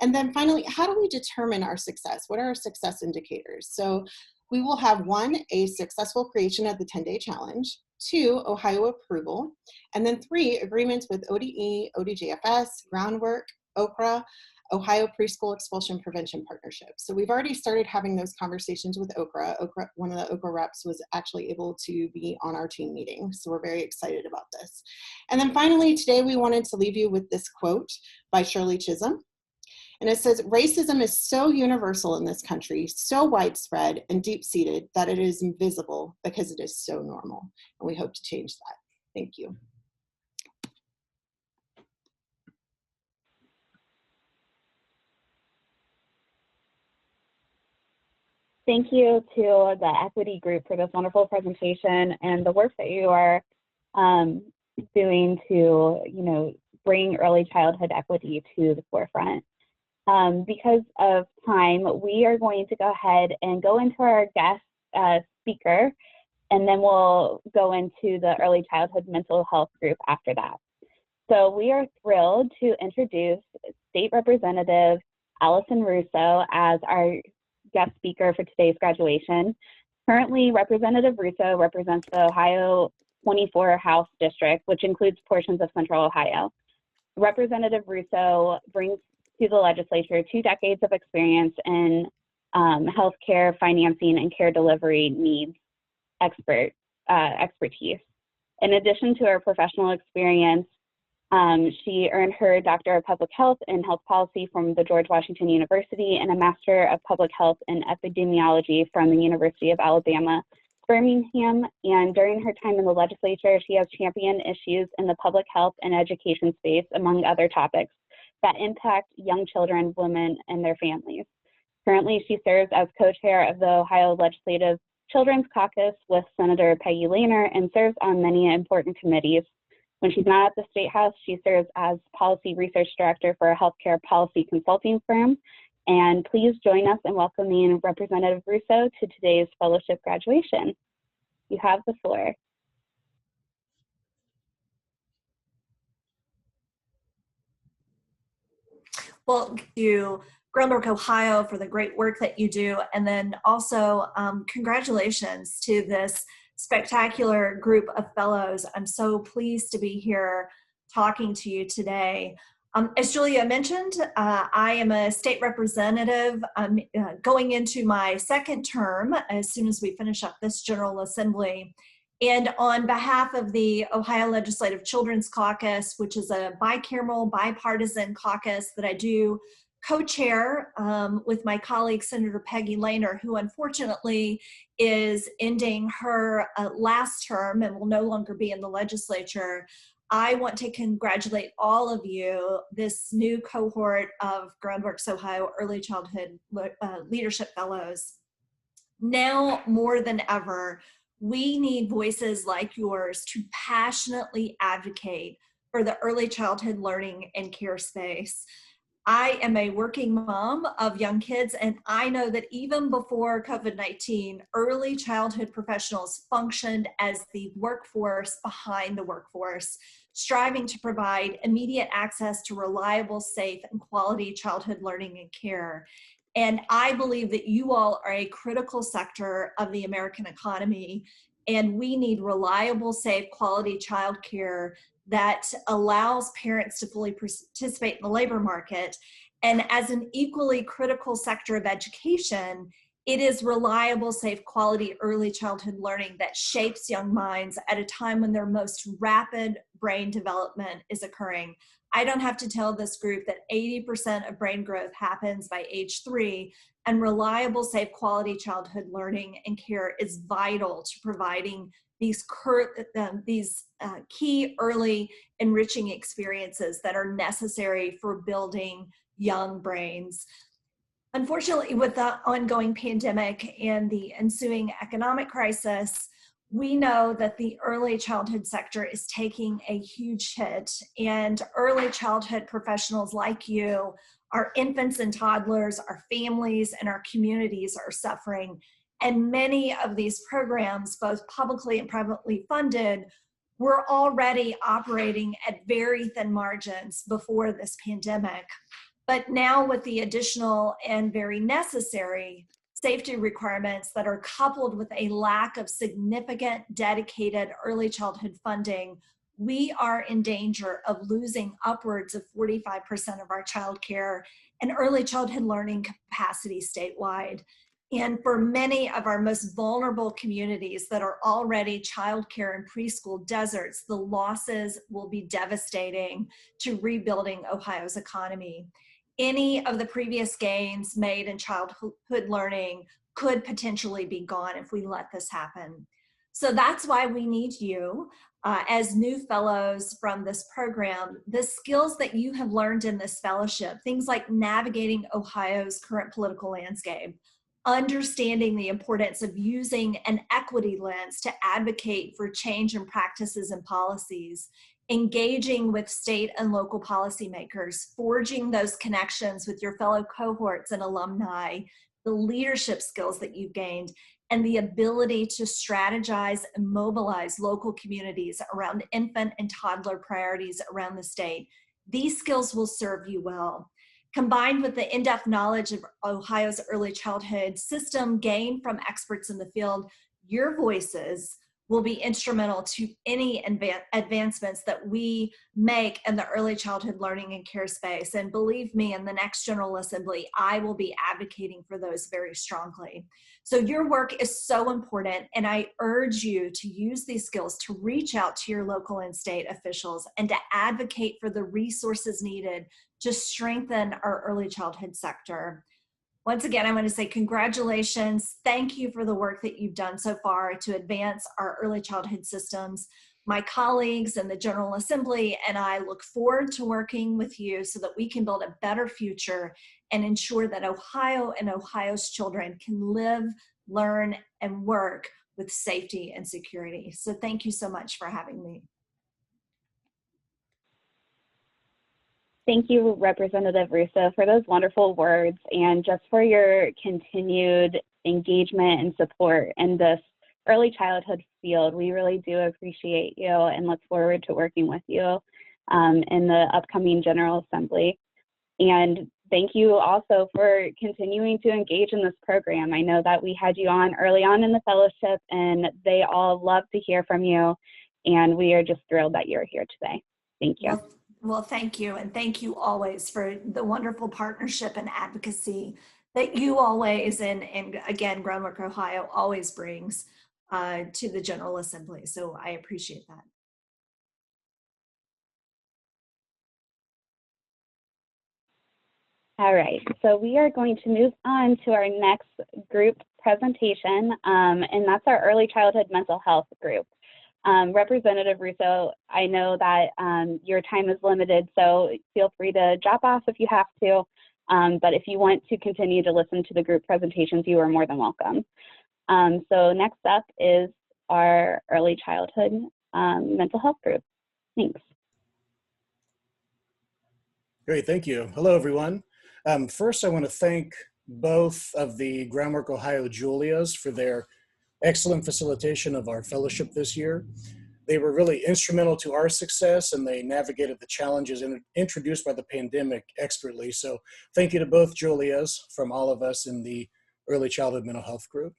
And then finally, how do we determine our success? What are our success indicators? So we will have 1, a successful creation of the 10-day challenge, 2, Ohio approval, and then 3, agreements with ODE, ODJFS, Groundwork, OKRA, Ohio Preschool Expulsion Prevention Partnership. So we've already started having those conversations with OKRA. One of the OKRA reps was actually able to be on our team meeting. So we're very excited about this. And then finally, today we wanted to leave you with this quote by Shirley Chisholm. And it says, racism is so universal in this country, so widespread and deep-seated that it is invisible because it is so normal. And we hope to change that. Thank you. Thank you to the equity group for this wonderful presentation and the work that you are doing to, bring early childhood equity to the forefront. Because of time, we are going to go ahead and go into our guest speaker, and then we'll go into the early childhood mental health group after that. So we are thrilled to introduce State Representative Allison Russo as our guest speaker for today's graduation. Currently, Representative Russo represents the Ohio 24 House District, which includes portions of Central Ohio. Representative Russo brings to the legislature 2 decades of experience in healthcare, financing, and care delivery needs expertise. In addition to her professional experience, she earned her Doctor of Public Health and Health Policy from the George Washington University and a Master of Public Health and Epidemiology from the University of Alabama, Birmingham. And during her time in the legislature, she has championed issues in the public health and education space, among other topics, that impact young children, women, and their families. Currently, she serves as co-chair of the Ohio Legislative Children's Caucus with Senator Peggy Lehner and serves on many important committees. When she's not at the State House, she serves as Policy Research Director for a healthcare policy consulting firm. And please join us in welcoming Representative Russo to today's fellowship graduation. You have the floor. Well, thank you, Groundwork Ohio, for the great work that you do. And then also congratulations to this spectacular group of fellows. I'm so pleased to be here talking to you today. As Julia mentioned, I am a state representative. I'm going into my 2nd term as soon as we finish up this General Assembly. And on behalf of the Ohio Legislative Children's Caucus, which is a bicameral, bipartisan caucus that I do co-chair with my colleague, Senator Peggy Lehner, who unfortunately is ending her last term and will no longer be in the legislature, I want to congratulate all of you, this new cohort of Groundwork's Ohio Early Childhood Leadership Fellows. Now more than ever, we need voices like yours to passionately advocate for the early childhood learning and care space. I am a working mom of young kids, and I know that even before COVID-19, early childhood professionals functioned as the workforce behind the workforce, striving to provide immediate access to reliable, safe, and quality childhood learning and care. And I believe that you all are a critical sector of the American economy, and we need reliable, safe, quality childcare that allows parents to fully participate in the labor market. And as an equally critical sector of education, it is reliable, safe, quality early childhood learning that shapes young minds at a time when their most rapid brain development is occurring. I don't have to tell this group that 80% of brain growth happens by age 3, and reliable, safe, quality childhood learning and care is vital to providing these key early enriching experiences that are necessary for building young brains. Unfortunately, with the ongoing pandemic and the ensuing economic crisis, we know that the early childhood sector is taking a huge hit, and early childhood professionals like you, our infants and toddlers, our families, and our communities are suffering. And many of these programs, both publicly and privately funded, were already operating at very thin margins before this pandemic. But now with the additional and very necessary safety requirements that are coupled with a lack of significant dedicated early childhood funding, we are in danger of losing upwards of 45% of our child care and early childhood learning capacity statewide. And for many of our most vulnerable communities that are already childcare and preschool deserts, the losses will be devastating to rebuilding Ohio's economy. Any of the previous gains made in childhood learning could potentially be gone if we let this happen. So that's why we need you as new fellows from this program. The skills that you have learned in this fellowship, things like navigating Ohio's current political landscape, understanding the importance of using an equity lens to advocate for change in practices and policies, engaging with state and local policymakers, forging those connections with your fellow cohorts and alumni, the leadership skills that you've gained, and the ability to strategize and mobilize local communities around infant and toddler priorities around the state. These skills will serve you well. Combined with the in-depth knowledge of Ohio's early childhood system gained from experts in the field, your voices will be instrumental to any advancements that we make in the early childhood learning and care space. And believe me, in the next General Assembly, I will be advocating for those very strongly. So your work is so important, and I urge you to use these skills to reach out to your local and state officials and to advocate for the resources needed to strengthen our early childhood sector. Once again, I want to say congratulations. Thank you for the work that you've done so far to advance our early childhood systems. My colleagues in the General Assembly and I look forward to working with you so that we can build a better future and ensure that Ohio and Ohio's children can live, learn, and work with safety and security. So thank you so much for having me. Thank you, Representative Russo, for those wonderful words and just for your continued engagement and support in this early childhood field. We really do appreciate you and look forward to working with you in the upcoming General Assembly. And thank you also for continuing to engage in this program. I know that we had you on early on in the fellowship, and they all love to hear from you, and we are just thrilled that you're here today. Thank you. Well, thank you, and thank you always for the wonderful partnership and advocacy that you always, and again, Groundwork Ohio always brings to the General Assembly. So I appreciate that. All right, so we are going to move on to our next group presentation, and that's our early childhood mental health group. Representative Russo, I know that your time is limited, so feel free to drop off if you have to. But if you want to continue to listen to the group presentations, you are more than welcome. So next up is our early childhood mental health group. Thanks. Great, thank you. Hello, everyone. First, I want to thank both of the Groundwork Ohio Julias for their excellent facilitation of our fellowship this year. They were really instrumental to our success, and they navigated the challenges introduced by the pandemic expertly. So thank you to both Julias from all of us in the Early Childhood Mental Health Group.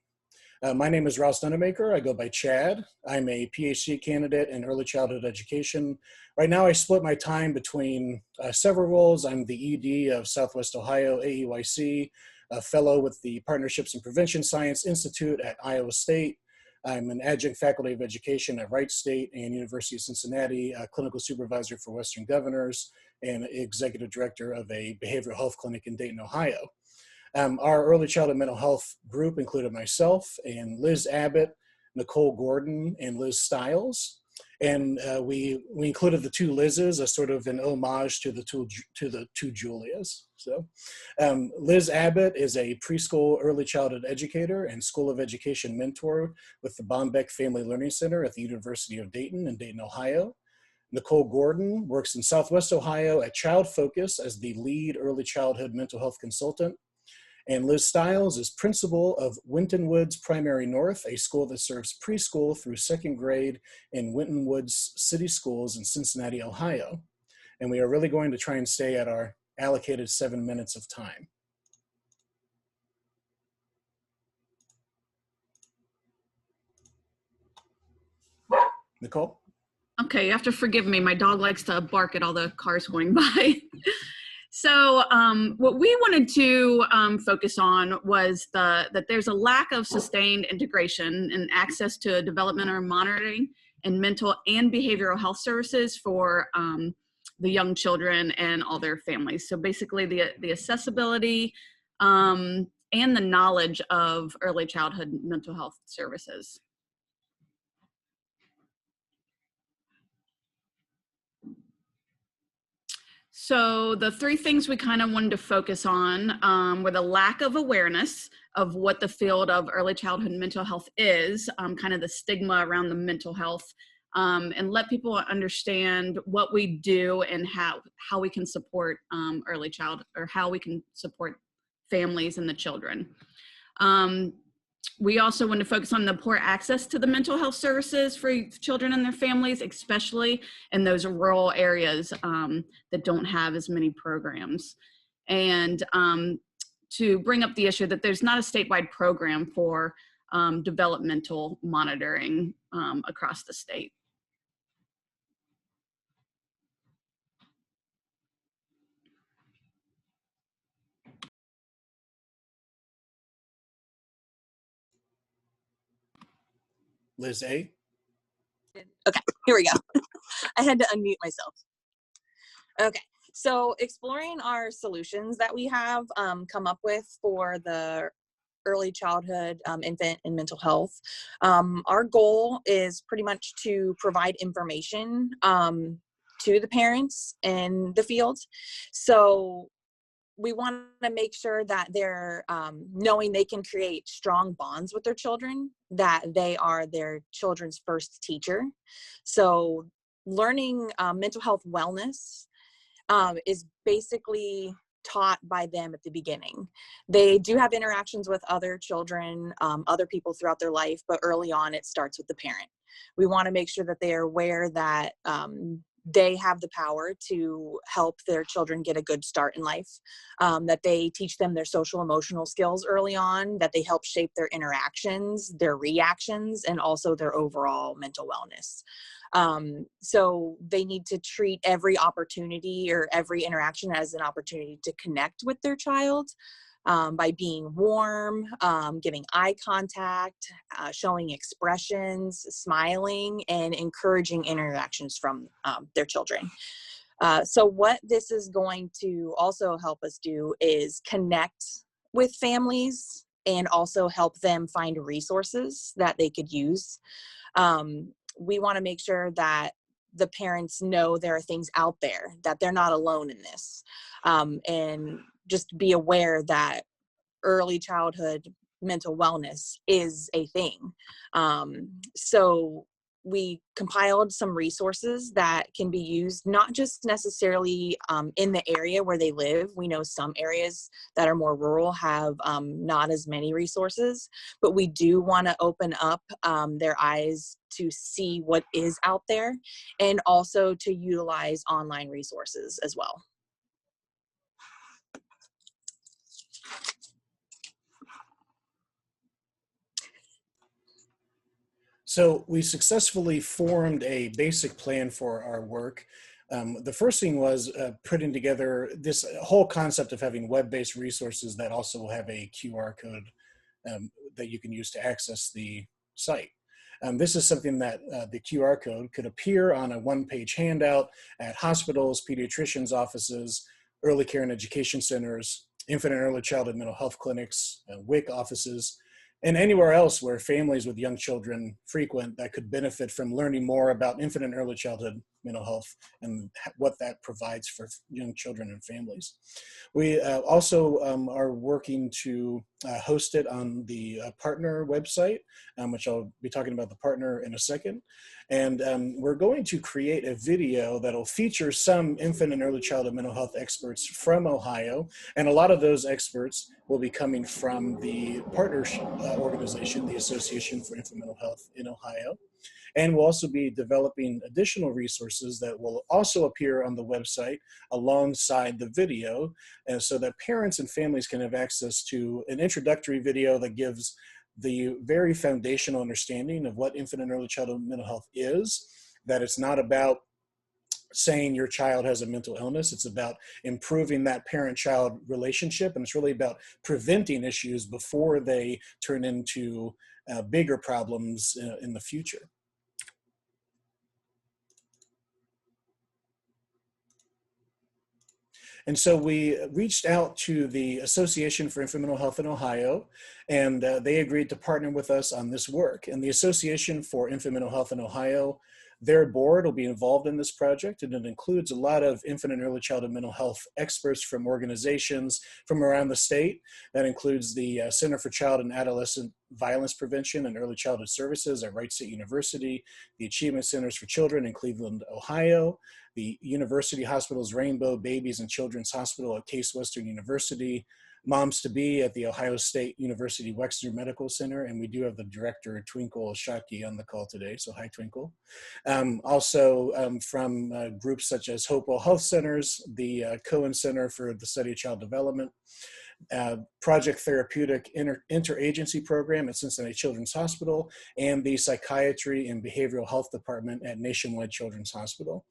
My name is Ross Dunemaker. I go by Chad. I'm a PhD candidate in early childhood education. Right now, I split my time between several roles. I'm the ED of Southwest Ohio AEYC, a fellow with the Partnerships and Prevention Science Institute at Iowa State. I'm an adjunct faculty of education at Wright State and University of Cincinnati, a clinical supervisor for Western Governors, and executive director of a behavioral health clinic in Dayton, Ohio. Our early childhood mental health group included myself and Liz Abbott, Nicole Gordon, and Liz Stiles. And we included the two Liz's as sort of an homage to the two Julias. So Liz Abbott is a preschool early childhood educator and School of Education mentor with the Bombeck Family Learning Center at the University of Dayton in Dayton, Ohio. Nicole Gordon works in Southwest Ohio at Child Focus as the lead early childhood mental health consultant. And Liz Stiles is principal of Winton Woods Primary North, a school that serves preschool through second grade in Winton Woods City Schools in Cincinnati, Ohio. And we are really going to try and stay at our allocated 7 minutes of time. Nicole? Okay, you have to forgive me. My dog likes to bark at all the cars going by. So what we wanted to focus on was that there's a lack of sustained integration and access to developmental monitoring and mental and behavioral health services for the young children and all their families. So basically the accessibility and the knowledge of early childhood mental health services. So the three things we kind of wanted to focus on were the lack of awareness of what the field of early childhood mental health is, kind of the stigma around the mental health, and let people understand what we do and how we can support early child, or how we can support families and the children. We also want to focus on the poor access to the mental health services for children and their families, especially in those rural areas that don't have as many programs. And to bring up the issue that there's not a statewide program for developmental monitoring across the state. Liz A. Okay, here we go. I had to unmute myself. Okay, so exploring our solutions that we have come up with for the early childhood, infant, and mental health. Our goal is pretty much to provide information to the parents in the field. So we want to make sure that they're knowing they can create strong bonds with their children, that they are their children's first teacher. So learning mental health wellness is basically taught by them at the beginning. They do have interactions with other children, other people throughout their life, but early on it starts with the parent. We want to make sure that they are aware that they have the power to help their children get a good start in life, that they teach them their social emotional skills early on, that they help shape their interactions, their reactions, and also their overall mental wellness. So they need to treat every opportunity or every interaction as an opportunity to connect with their child. By being warm, giving eye contact, showing expressions, smiling, and encouraging interactions from their children. So what this is going to also help us do is connect with families and also help them find resources that they could use. we want to make sure that the parents know there are things out there, that they're not alone in this, and just be aware that early childhood mental wellness is a thing. So we compiled some resources that can be used, not just necessarily in the area where they live. We know some areas that are more rural have not as many resources, but we do want to open up their eyes to see what is out there, and also to utilize online resources as well. So we successfully formed a basic plan for our work. The first thing was putting together this whole concept of having web-based resources that also will have a QR code that you can use to access the site. This is something that the QR code could appear on a one-page handout at hospitals, pediatricians' offices, early care and education centers, infant and early childhood mental health clinics, WIC offices, and anywhere else where families with young children frequent that could benefit from learning more about infant and early childhood mental health and what that provides for young children and families. We also are working to host it on the partner website, which I'll be talking about the partner in a second. And we're going to create a video that'll feature some infant and early childhood mental health experts from Ohio. And a lot of those experts will be coming from the partner organization, the Association for Infant Mental Health in Ohio. And we'll also be developing additional resources that will also appear on the website alongside the video, so that parents and families can have access to an introductory video that gives the very foundational understanding of what infant and early childhood mental health is, that it's not about saying your child has a mental illness. It's about improving that parent-child relationship, and it's really about preventing issues before they turn into bigger problems in the future. And so we reached out to the Association for Infant Mental Health in Ohio, and they agreed to partner with us on this work. And the Association for Infant Mental Health in Ohio, their board will be involved in this project, and it includes a lot of infant and early childhood mental health experts from organizations from around the state. That includes the Center for Child and Adolescent Violence Prevention and Early Childhood Services at Wright State University, the Achievement Centers for Children in Cleveland, Ohio, the University Hospital's Rainbow Babies and Children's Hospital at Case Western University, Moms to Be at the Ohio State University Wexner Medical Center, and we do have the director, Twinkle Shockey, on the call today, so hi, Twinkle. Also from groups such as Hopewell Health Centers, the Cohen Center for the Study of Child Development, Project Therapeutic Interagency Program at Cincinnati Children's Hospital, and the Psychiatry and Behavioral Health Department at Nationwide Children's Hospital.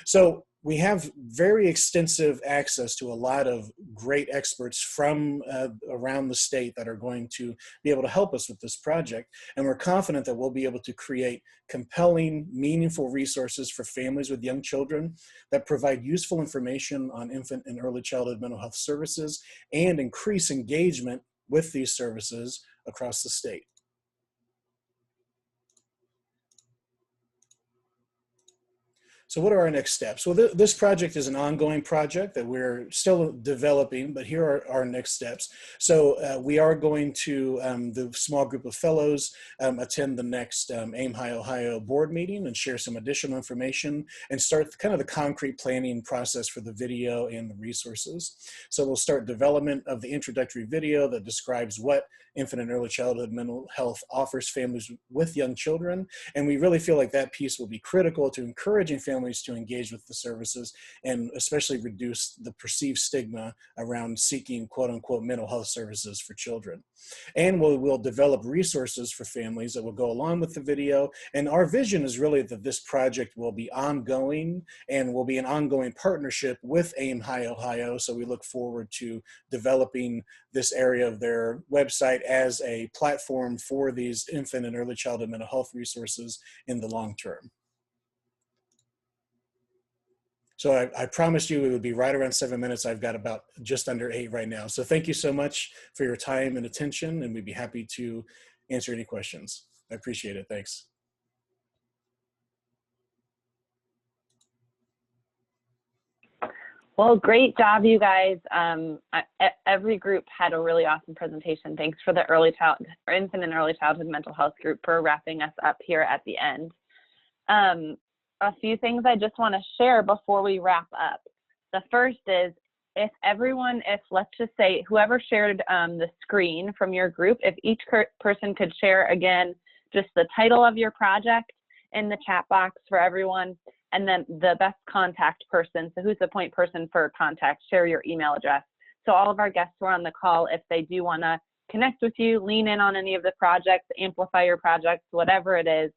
So we have very extensive access to a lot of great experts from around the state that are going to be able to help us with this project. And we're confident that we'll be able to create compelling, meaningful resources for families with young children that provide useful information on infant and early childhood mental health services and increase engagement with these services across the state. So what are our next steps? Well, this project is an ongoing project that we're still developing, but here are our next steps. So we are going to, the small group of fellows, attend the next AIM High Ohio board meeting and share some additional information and start kind of the concrete planning process for the video and the resources. So we'll start development of the introductory video that describes what infant and early childhood mental health offers families with young children. And we really feel like that piece will be critical to encouraging families to engage with the services and especially reduce the perceived stigma around seeking quote unquote mental health services for children. And we'll develop resources for families that will go along with the video. And our vision is really that this project will be ongoing and will be an ongoing partnership with AIM High Ohio. So we look forward to developing this area of their website as a platform for these infant and early childhood mental health resources in the long term. So I promised you it would be right around 7 minutes. I've got about just under 8 right now. So thank you so much for your time and attention, and we'd be happy to answer any questions. I appreciate it. Thanks. Well, great job, you guys. Every group had a really awesome presentation. Thanks for the infant and early childhood mental health group for wrapping us up here at the end. A few things I just want to share before we wrap up. The first is, if let's just say whoever shared the screen from your group, if each person could share again just the title of your project in the chat box for everyone, and then the best contact person, so who's the point person for contact, share your email address. So all of our guests who are on the call, if they do want to connect with you, lean in on any of the projects, amplify your projects, whatever it is,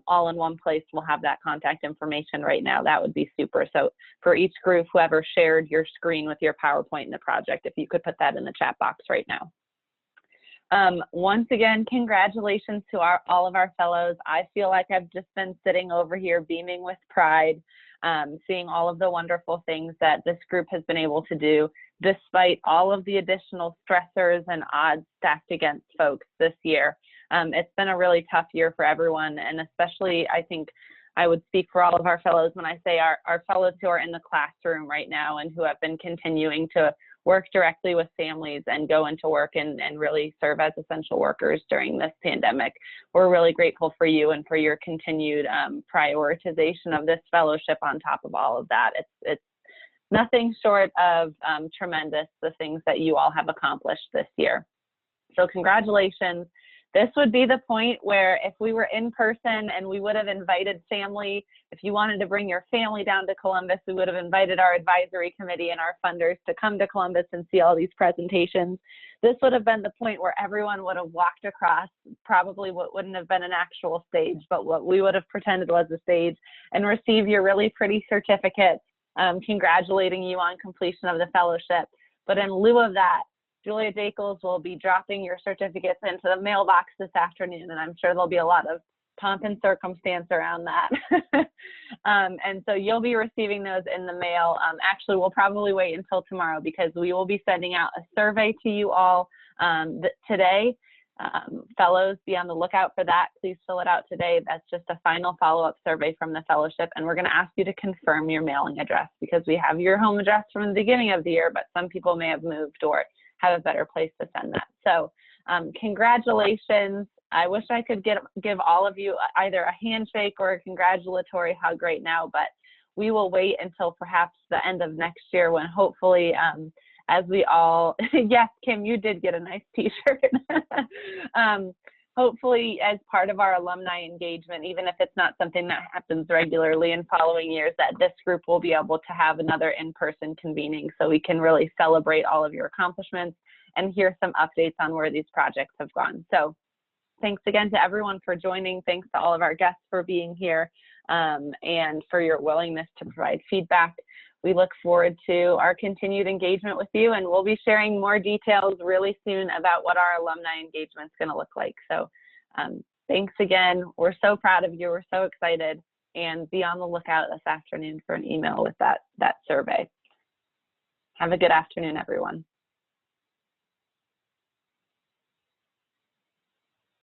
all in one place, we'll have that contact information right now. That would be super. So for each group, whoever shared your screen with your PowerPoint in the project, if you could put that in the chat box right now. Once again, congratulations to all of our fellows. I feel like I've just been sitting over here beaming with pride, seeing all of the wonderful things that this group has been able to do, despite all of the additional stressors and odds stacked against folks this year. It's been a really tough year for everyone, and especially I think I would speak for all of our fellows when I say our fellows who are in the classroom right now and who have been continuing to work directly with families and go into work and really serve as essential workers during this pandemic. We're really grateful for you and for your continued prioritization of this fellowship on top of all of that. It's nothing short of tremendous, the things that you all have accomplished this year. So congratulations. This would be the point where if we were in person and we would have invited family, if you wanted to bring your family down to Columbus, we would have invited our advisory committee and our funders to come to Columbus and see all these presentations. This would have been the point where everyone would have walked across probably what wouldn't have been an actual stage, but what we would have pretended was a stage, and receive your really pretty certificate congratulating you on completion of the fellowship. But in lieu of that, Julia Jacobs will be dropping your certificates into the mailbox this afternoon, and I'm sure there'll be a lot of pomp and circumstance around that. And so you'll be receiving those in the mail. Actually, we'll probably wait until tomorrow because we will be sending out a survey to you all today. Fellows, be on the lookout for that. Please fill it out today. That's just a final follow-up survey from the fellowship, and we're going to ask you to confirm your mailing address because we have your home address from the beginning of the year, but some people may have moved or have a better place to send that. So congratulations. I wish I could give all of you either a handshake or a congratulatory hug right now, but we will wait until perhaps the end of next year when hopefully, as we all, yes, Kim, you did get a nice t-shirt. Hopefully as part of our alumni engagement, even if it's not something that happens regularly in following years, that this group will be able to have another in-person convening so we can really celebrate all of your accomplishments and hear some updates on where these projects have gone. So thanks again to everyone for joining. Thanks to all of our guests for being here and for your willingness to provide feedback. We look forward to our continued engagement with you, and we'll be sharing more details really soon about what our alumni engagement is going to look like. So thanks again. We're so proud of you. We're so excited, and be on the lookout this afternoon for an email with that survey. Have a good afternoon, everyone.